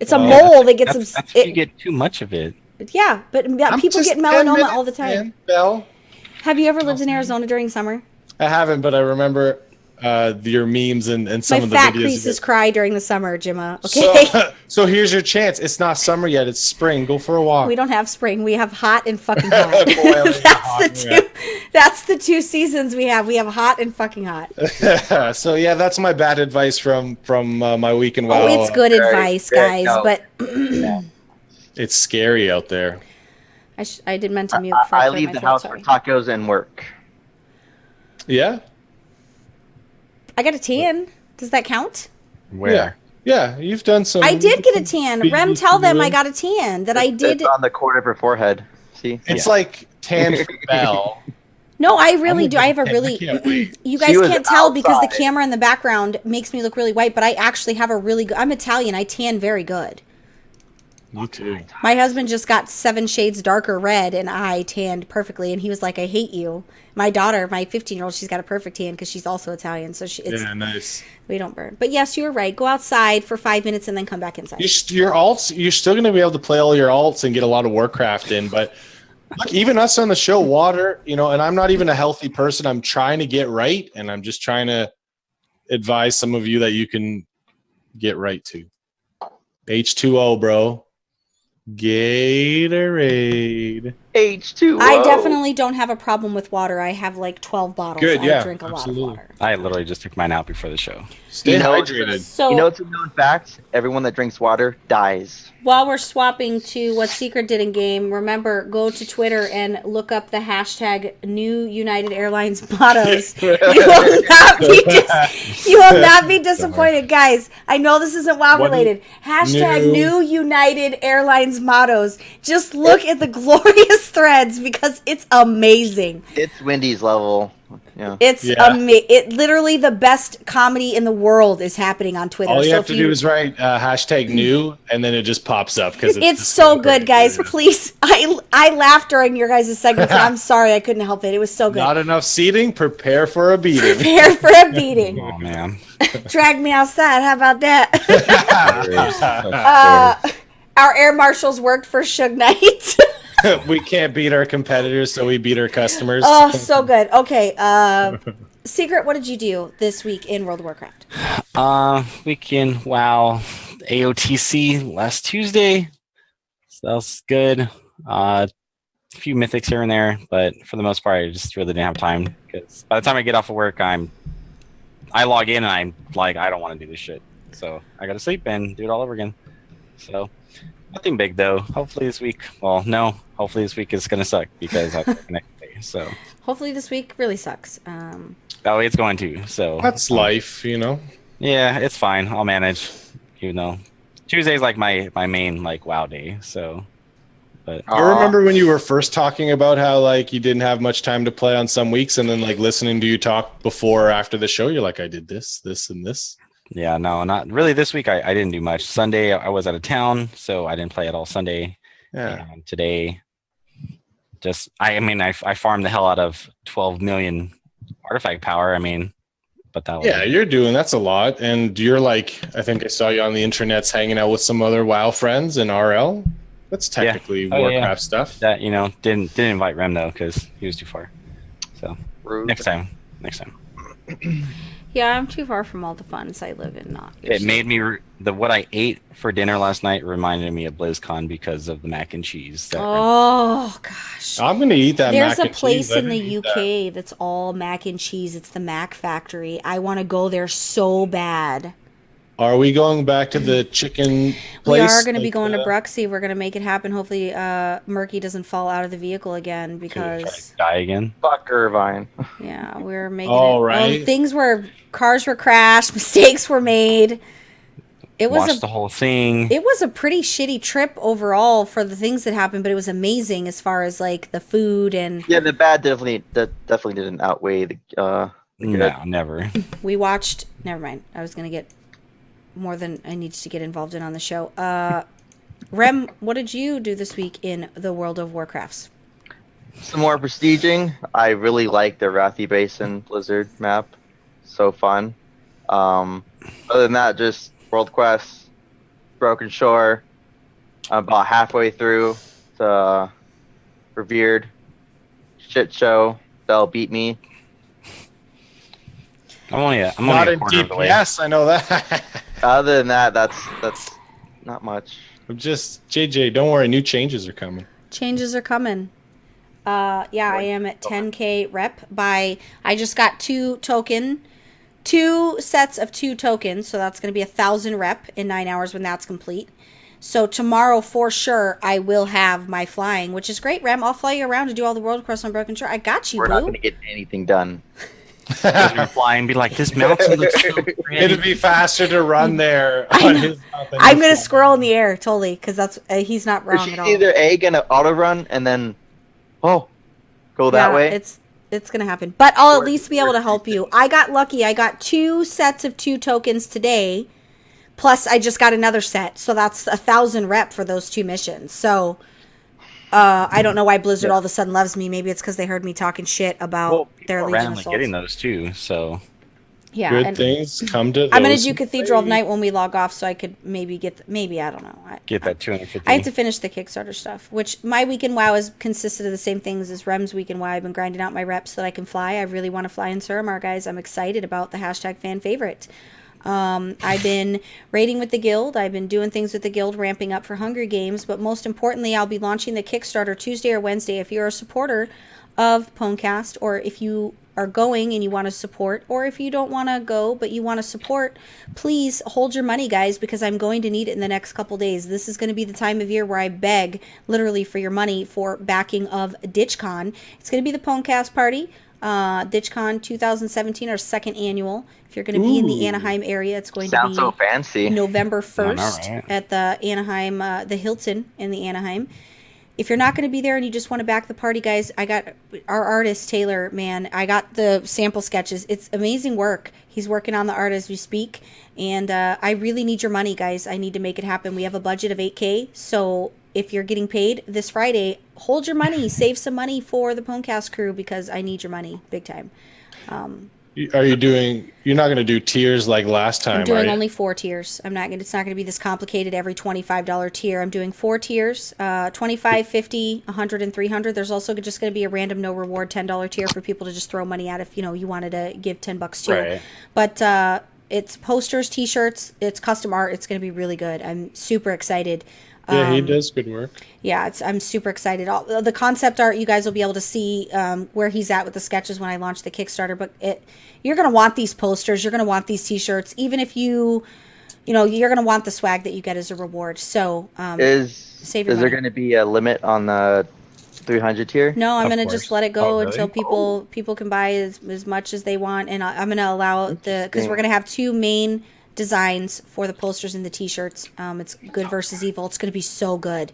It's a mole that gets that's if you get too much of it. Yeah, but people get melanoma all the time. Belle. Have you ever lived in Arizona during summer? I haven't, but I remember your memes and some of the videos. My fat creases cry during the summer, Jimma. Okay. So here's your chance. It's not summer yet. It's spring. Go for a walk. We don't have spring. We have hot and fucking hot. That's the two seasons we have. We have hot and fucking hot. So yeah, that's my bad advice from my week in WoW. Oh, it's good advice, guys, but it's scary out there. I did meant to mute. I leave the house for tacos and work. Yeah. I got a tan. Does that count? Where? Yeah, you've done some. I did get a tan. Rem, tell them I BB2. got a tan. That I did. It's on the corner of her forehead. See? It's like tan for Belle. No, I really do. I have a I really. can't wait. You She guys was can't tell because the outside. camera in the background makes me look really white, but I actually have a really good. I'm Italian. I tan very good. You too. My husband just got 7 shades darker red, and I tanned perfectly. And he was like, "I hate you." My daughter, my 15-year-old, she's got a perfect tan because she's also Italian, so Yeah, nice. we don't burn. But yes, you were right. Go outside for 5 minutes and then come back inside. Your alts, you're still going to be able to play all your alts and get a lot of Warcraft in, but look, even us on the show, water, and I'm not even a healthy person. I'm trying to get right, and I'm just trying to advise some of you that you can get right to. H2O, bro. Gatorade. H2O. I definitely don't have a problem with water. I have like 12 bottles. Good, I yeah, drink a absolutely. lot of water. I literally just took mine out before the show. Stay You know, hydrated. So You know what's a known fact? Everyone that drinks water dies. while we're swapping to what Secret did in game, remember, go to Twitter and look up the hashtag new United Airlines mottos. You will not be disappointed, guys. I know this isn't WoW What related. Hashtag new- new United Airlines mottos. Just look at the glorious threads because it's amazing. It's Wendy's level. Yeah. It's Yeah. it literally the best comedy in the world is happening on Twitter. All you So have if to do is write hashtag new, and then it just pops up because it's so good, guys. Please, I laughed during your guys' segments. And I'm sorry I couldn't help it. It was so good. Not enough seating. Prepare for a beating. Prepare for a beating. Oh man. Drag me outside. How about that? Our air marshals worked for Suge Knight. We can't beat our competitors, so we beat our customers. Oh, so good. Okay. Secret, what did you do this week in World of Warcraft? Weekend, WoW, AOTC last Tuesday. So that was good. A few mythics here and there, but for the most part, I just really didn't have time because by the time I get off of work, I log in and I'm like, I don't want to do this shit. So I got to sleep and do it all over again. So nothing big though. Hopefully this week. Well, no. Hopefully this week is gonna suck because I have to work the next day. So Hopefully this week really sucks. that way it's going to. So That's life, yeah, it's fine. I'll manage. Even though Tuesday's like my main like WoW day. So, but I remember when you were first talking about how like you didn't have much time to play on some weeks, and then like listening to you talk before or after the show, you're like, I did this, and this. yeah, no, not really. This week I didn't do much. Sunday I was out of town, so I didn't play at all Sunday. Yeah. And today, just I farmed the hell out of 12 million artifact power. But that was Yeah, you're doing that's a lot, and you're like, I think I saw you on the internet's hanging out with some other WoW friends in RL. That's technically Oh, yeah, Warcraft yeah. stuff. that didn't invite Rem though because he was too far. So Rude. next time. Yeah, I'm too far from all the fun, so I live in not. It made me what I ate for dinner last night reminded me of BlizzCon because of the mac and cheese. Oh gosh. I'm gonna eat that. There's mac a and place cheese. I in the didn't eat UK that's all mac and cheese. It's the Mac Factory. I want to go there so bad. that. Are we going back to the chicken place? We are going to be like, going to Bruxy. We're going to make it happen. Hopefully, Murky doesn't fall out of the vehicle again because, Die again. Fuck Irvine. yeah, we're making All it. right. Cars were crashed, mistakes were made. It was Watched the whole thing. It was a pretty shitty trip overall for the things that happened, but it was amazing as far as like the food and Yeah, the bad definitely didn't outweigh the good. No, never. we watched. Never mind. I was gonna get more than I needed to get involved in on the show. Rem, what did you do this week in the World of Warcrafts? Some more prestiging. I really like the Wrathy Basin Blizzard map. So fun. Other than that, just World Quest, Broken Shore. I'm about halfway through the Revered shit show. They'll beat me. I'm only Not a in quarter of the way. DPS. I know that. Other than that, that's not much. I'm just JJ. Don't worry. New changes are coming. Changes are coming. Yeah, I am at 10k rep by. I just got two sets of 2 tokens, so that's going to be 1,000 rep in 9 hours when that's complete. So tomorrow, for sure, I will have my flying, which is great, Rem. I'll fly you around to do all the world quests on Broken Shore. I got you, We're boo. not going to get anything done. You're flying and be like, this mountain looks so pretty. It'd be faster to run there on his mount than I'm his gonna phone. squirrel in the air totally because that's he's not wrong She's at all. either A, gonna auto run and then, go that Yeah, way. It's gonna happen. But I'll at least be able to help you. I got lucky. I got 2 sets of 2 tokens today. Plus, I just got another set, so that's 1,000 rep for those 2 missions. So, I don't know why Blizzard all of a sudden loves me. Maybe it's because they heard me talking shit about Well, their people are Legion randomly Assaults. getting those too. So Yeah, Good and things come to I'm gonna those do who Cathedral of play. Night when we log off, so I could maybe maybe I don't know. get that 250. I have to finish the Kickstarter stuff, which my week in WoW has consisted of the same things as Rem's week in WoW. I've been grinding out my reps so that I can fly. I really want to fly in Suramar, guys. I'm excited about the hashtag fan favorite. I've been raiding with the guild. I've been doing things with the guild, ramping up for Hunger Games. But most importantly, I'll be launching the Kickstarter Tuesday or Wednesday. If you're a supporter of PWNCAST, or if you are going and you want to support, or if you don't want to go but you want to support, please hold your money, guys, because I'm going to need it in the next couple days. This is going to be the time of year where I beg literally for your money for backing of DitchCon. It's going to be the PWNCAST party. DitchCon 2017, our 2nd annual. If you're going to be in the Anaheim area, it's going Sounds to so be fancy. November I know, 1st right? at the Anaheim, the Hilton in the Anaheim. If you're not going to be there and you just want to back the party, guys, I got our artist, Taylor, man. I got the sample sketches. It's amazing work. He's working on the art as we speak. And I really need your money, guys. I need to make it happen. We have a budget of $8,000. So if you're getting paid this Friday, hold your money. Save some money for the PWNCAST crew because I need your money big time. Are you doing? You're not going to do tiers like last time, I'm doing are you? only 4 tiers. I'm not going. It's not going to be this complicated. Every $25 tier. I'm doing 4 tiers: 25, 50, 100, and 300. There's also just going to be a random no reward $10 tier for people to just throw money at if you wanted to give $10 too. Right. But it's posters, T-shirts, it's custom art. It's going to be really good. I'm super excited. Yeah, he does good work. Yeah, I'm super excited. All the concept art, you guys will be able to see where he's at with the sketches when I launch the Kickstarter. But you're going to want these posters. You're going to want these T-shirts. Even if you're going to want the swag that you get as a reward. So save your Is there money. going to be a limit on the 300 tier? No, I'm Of going to just course. let it go Oh, really? until people can buy as much as they want. And I'm going to allow because we're going to have 2 main designs for the posters and the T-shirts. It's good versus evil. It's going to be so good.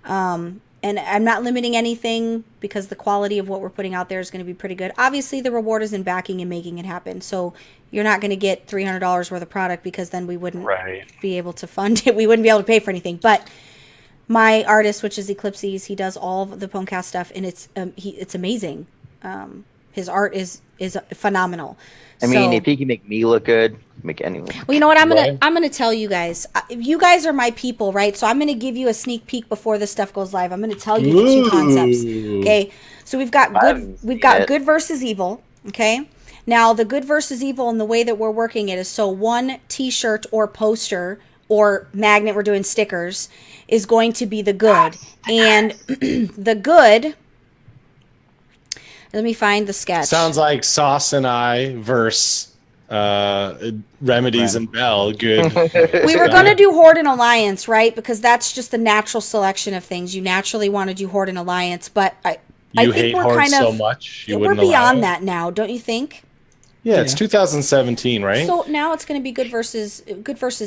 And I'm not limiting anything because the quality of what we're putting out there is going to be pretty good. Obviously, the reward is in backing and making it happen. So you're not going to get $300 worth of product because then we wouldn't Right. be able to fund it. We wouldn't be able to pay for anything. But my artist, which is Eclipses, he does all of the PWNCAST stuff, and it's amazing. His art is phenomenal. I mean, So- if he can make me look good, make anyone. well, you know what? Right. I'm gonna tell you guys. You guys are my people, right? So I'm gonna give you a sneak peek before this stuff goes live. I'm gonna tell you the 2 concepts. Ooh. Okay. So we've got haven't We've seen got it. good versus evil. Okay. Now the good versus evil and the way that we're working it is so 1 T-shirt or poster or magnet. We're doing stickers is going to be the good, and the good. Let me find the sketch. Sounds like Sauce and I versus Remedies and Bell. Good. We were going to do Horde and Alliance, right? Because that's just the natural selection of things. You naturally want to do Horde and Alliance, but I You think hate we're Horde kind so of much. You we're wouldn't allow beyond it? that now, don't you think? Yeah, it's 2017, right? So now it's going to be good versus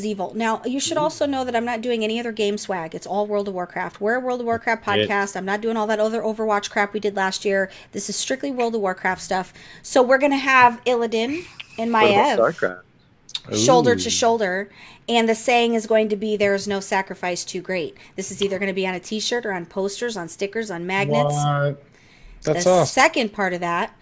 evil. Now you should also know that I'm not doing any other game swag. It's all World of Warcraft. We're a World of Warcraft podcast. I'm not doing all that other Overwatch crap we did last year. This is strictly World of Warcraft stuff. So we're going to have Illidan and What Maiev about StarCraft? shoulder to shoulder, and the saying is going to be "There is no sacrifice too great." This is either going to be on a T-shirt or on posters, on stickers, on magnets. What? That's The awesome. second part of that.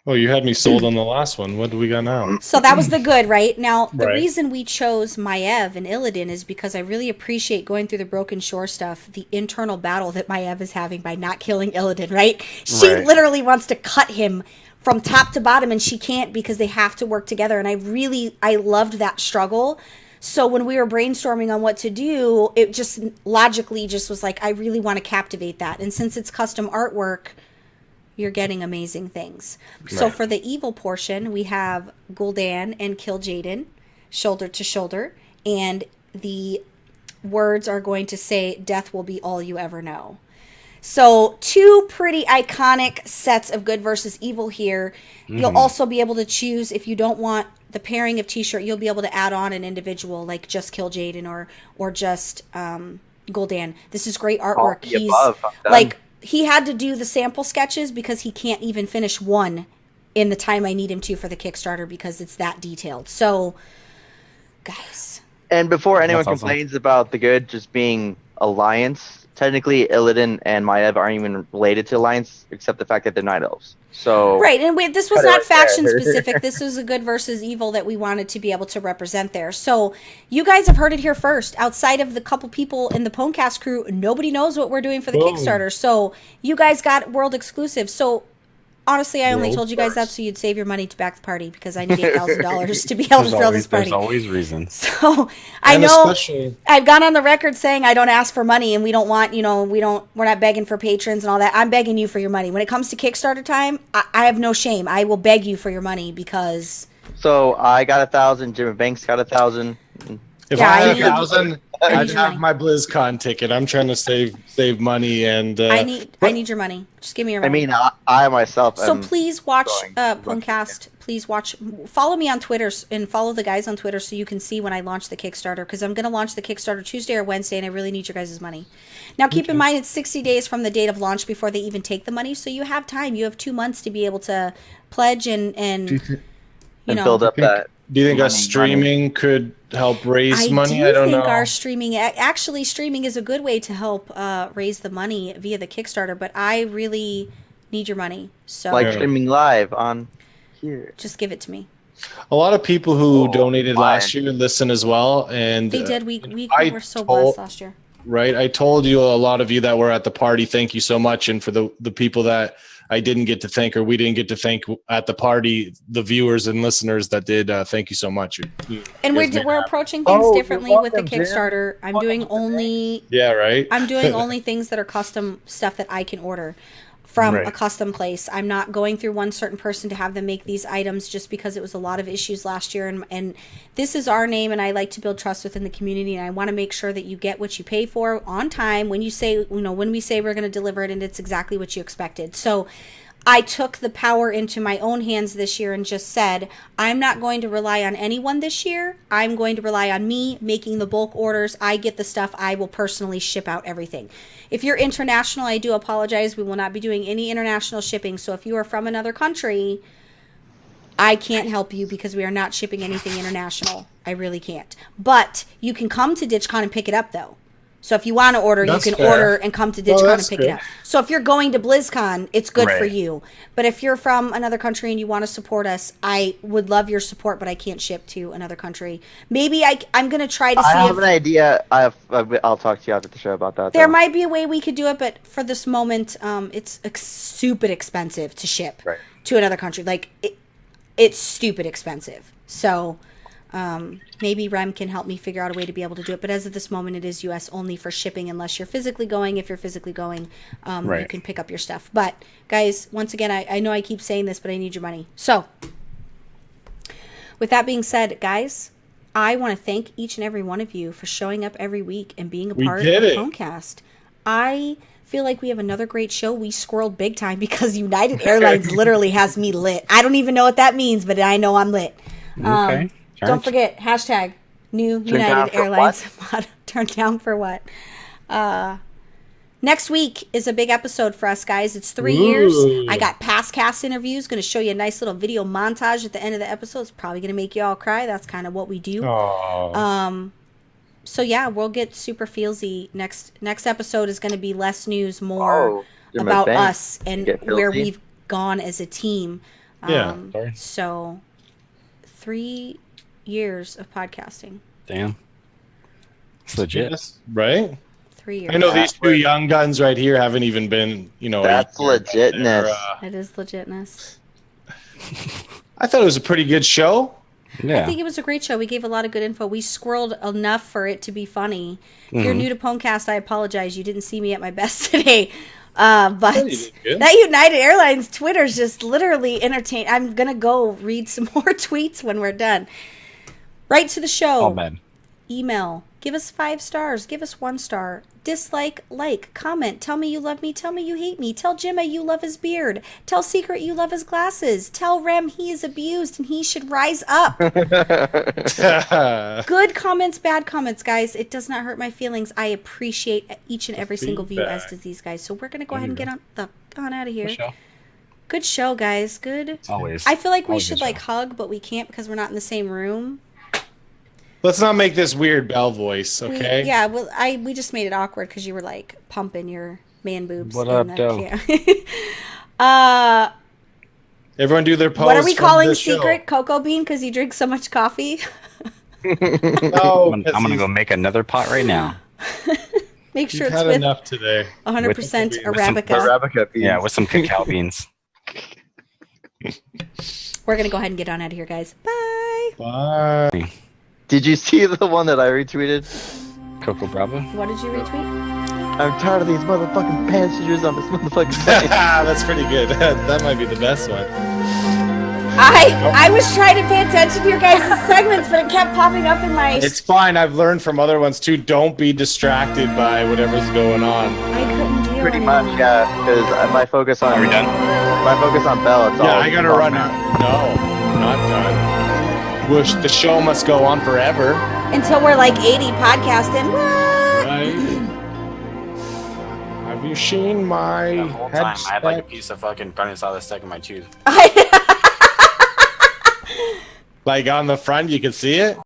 Oh, you had me sold on the last one. What do we got now? So that was the good, right? Now, the Right. reason we chose Maiev and Illidan is because I really appreciate going through the Broken Shore stuff, the internal battle that Maiev is having by not killing Illidan, right? She Right. literally wants to cut him from top to bottom, and she can't because they have to work together. And I loved that struggle. So when we were brainstorming on what to do, it just logically just was like, I really want to captivate that. And since it's custom artwork, you're getting amazing things. So Right. for the evil portion, we have Gul'dan and Kil'jaeden, shoulder to shoulder, and the words are going to say, "Death will be all you ever know." So 2 pretty iconic sets of good versus evil here. You'll also be able to choose, if you don't want the pairing of t-shirt, you'll be able to add on an individual, like just Kill Jaden or just Gul'dan. This is great artwork. He's like, he had to do the sample sketches because he can't even finish one in the time I need him to for the Kickstarter because it's that detailed. So, guys. And before anyone complains about the good just being Alliance, technically Illidan and Maiev aren't even related to Alliance, except the fact that they're Night Elves. So right, and this was not faction specific. This was a good versus evil that we wanted to be able to represent there. So you guys have heard it here first. Outside of the couple people in the PWNCAST crew, nobody knows what we're doing for the Kickstarter. So you guys got world exclusive. So honestly, I only told you guys that so you'd save your money to back the party because I need $8,000 to be able to throw this party. There's always reasons. So I know I've gone on the record saying I don't ask for money and we don't want, we're not begging for patrons and all that. I'm begging you for your money. When it comes to Kickstarter time, I have no shame. I will beg you for your money because. So I got 1,000. Jimmy Banks got 1,000. If I had 1,000, I'd have my BlizzCon ticket. I'm trying to save money, and I need your money. Just give me your money. I mean, I myself. So please watch PWNCAST. Please follow me on Twitter and follow the guys on Twitter so you can see when I launch the Kickstarter, because I'm going to launch the Kickstarter Tuesday or Wednesday, and I really need your guys' money. Now, keep in mind it's 60 days from the date of launch before they even take the money, so you have time. You have 2 months to be able to pledge and build up that. Do you think us streaming could help raise money? I don't know. Our streaming, actually streaming is a good way to help raise the money via the Kickstarter, but I really need your money. So like streaming live on here. Just give it to me. A lot of people who donated last year listen as well, and they did. We were so blessed last year. Right, I told you, a lot of you that were at the party, thank you so much, and for the people that I didn't get to thank, or we didn't get to thank at the party, the viewers and listeners that did, thank you so much. And we're approaching things differently with the Kickstarter. I'm doing only I'm doing only things that are custom stuff that I can order from a custom place. I'm not going through one certain person to have them make these items just because it was a lot of issues last year. And this is our name, and I like to build trust within the community, and I want to make sure that you get what you pay for on time when you say, when we say we're going to deliver it and it's exactly what you expected. So I took the power into my own hands this year and just said, I'm not going to rely on anyone this year. I'm going to rely on me making the bulk orders. I get the stuff. I will personally ship out everything. If you're international, I do apologize. We will not be doing any international shipping. So if you are from another country, I can't help you because we are not shipping anything international. I really can't. But you can come to DitchCon and pick it up, though. So if you want to order, you can order and come to DitchCon and pick it up. So if you're going to BlizzCon, it's good for you. But if you're from another country and you want to support us, I would love your support, but I can't ship to another country. Maybe I'm going to try to see I have an idea. I'll talk to you after the show about that. There might be a way we could do it, but for this moment, it's stupid expensive to ship to another country. Like, it's stupid expensive. So maybe Rem can help me figure out a way to be able to do it. But as of this moment, it is U.S. only for shipping unless you're physically going. If you're physically going, you can pick up your stuff. But, guys, once again, I know I keep saying this, but I need your money. So, with that being said, guys, I want to thank each and every one of you for showing up every week and being a part of the PWNCAST. I feel like we have another great show. We squirreled big time because United Airlines literally has me lit. I don't even know what that means, but I know I'm lit. Okay. Don't forget, hashtag new United Airlines. Turned down for what? Next week is a big episode for us, guys. It's 3 years. I got past cast interviews. Going to show you a nice little video montage at the end of the episode. It's probably going to make you all cry. That's kind of what we do. So yeah, we'll get super feelsy. Next episode is going to be less news, more about us and where we've gone as a team. So 3 years of podcasting. Damn. It's legit. Yes, right? 3 years. I know these two young guns right here haven't even been, That's legitness. It is legitness. I thought it was a pretty good show. Yeah. I think it was a great show. We gave a lot of good info. We squirreled enough for it to be funny. If you're new to PWNCAST, I apologize. You didn't see me at my best today. But that United Airlines Twitter's just literally entertained. I'm going to go read some more tweets when we're done. Write to the show. Oh, man. Email Give us 5 stars. Give us 1 star. Dislike, like, comment. Tell me you love me. Tell me you hate me. Tell Jimma you love his beard. Tell Secret you love his glasses. Tell Rem he is abused and he should rise up. Good comments, bad comments, guys. It does not hurt my feelings. I appreciate each and every single view, as does these guys. So we're going to go ahead and get on out of here. Good show, guys. Good. Always. I feel like we Always should good like show. hug, but we can't because we're not in the same room. Let's not make this weird Belle voice, okay? Yeah, well, we just made it awkward because you were like pumping your man boobs. What in up, the Doe? Everyone do their pose. What are we from calling the show. Secret? Cocoa Bean because you drink so much coffee? No, I'm gonna go make another pot right now. Make sure You've it's had with enough today. 100% With some Arabica. Arabica beans. Yeah, with some cacao beans. We're going to go ahead and get on out of here, guys. Bye. Bye. Did you see the one that I retweeted? Coco Bravo. What did you retweet? I'm tired of these motherfucking passengers on this motherfucking plane. That's pretty good. That might be the best one. I was trying to pay attention to your guys' segments, but it kept popping up in my... It's fine. I've learned from other ones too. Don't be distracted by whatever's going on. I couldn't deal Pretty anymore. much, yeah. Because my focus on Are we done? my focus on Belle. It's Yeah, all I gotta fun run now. out. No, not done. Wish the show must go on forever. Until we're like 80 podcasting. What? Right? Have you seen my The whole time I had like a headset? piece of fucking carne asada stuck in my tooth. Like on the front, you can see it?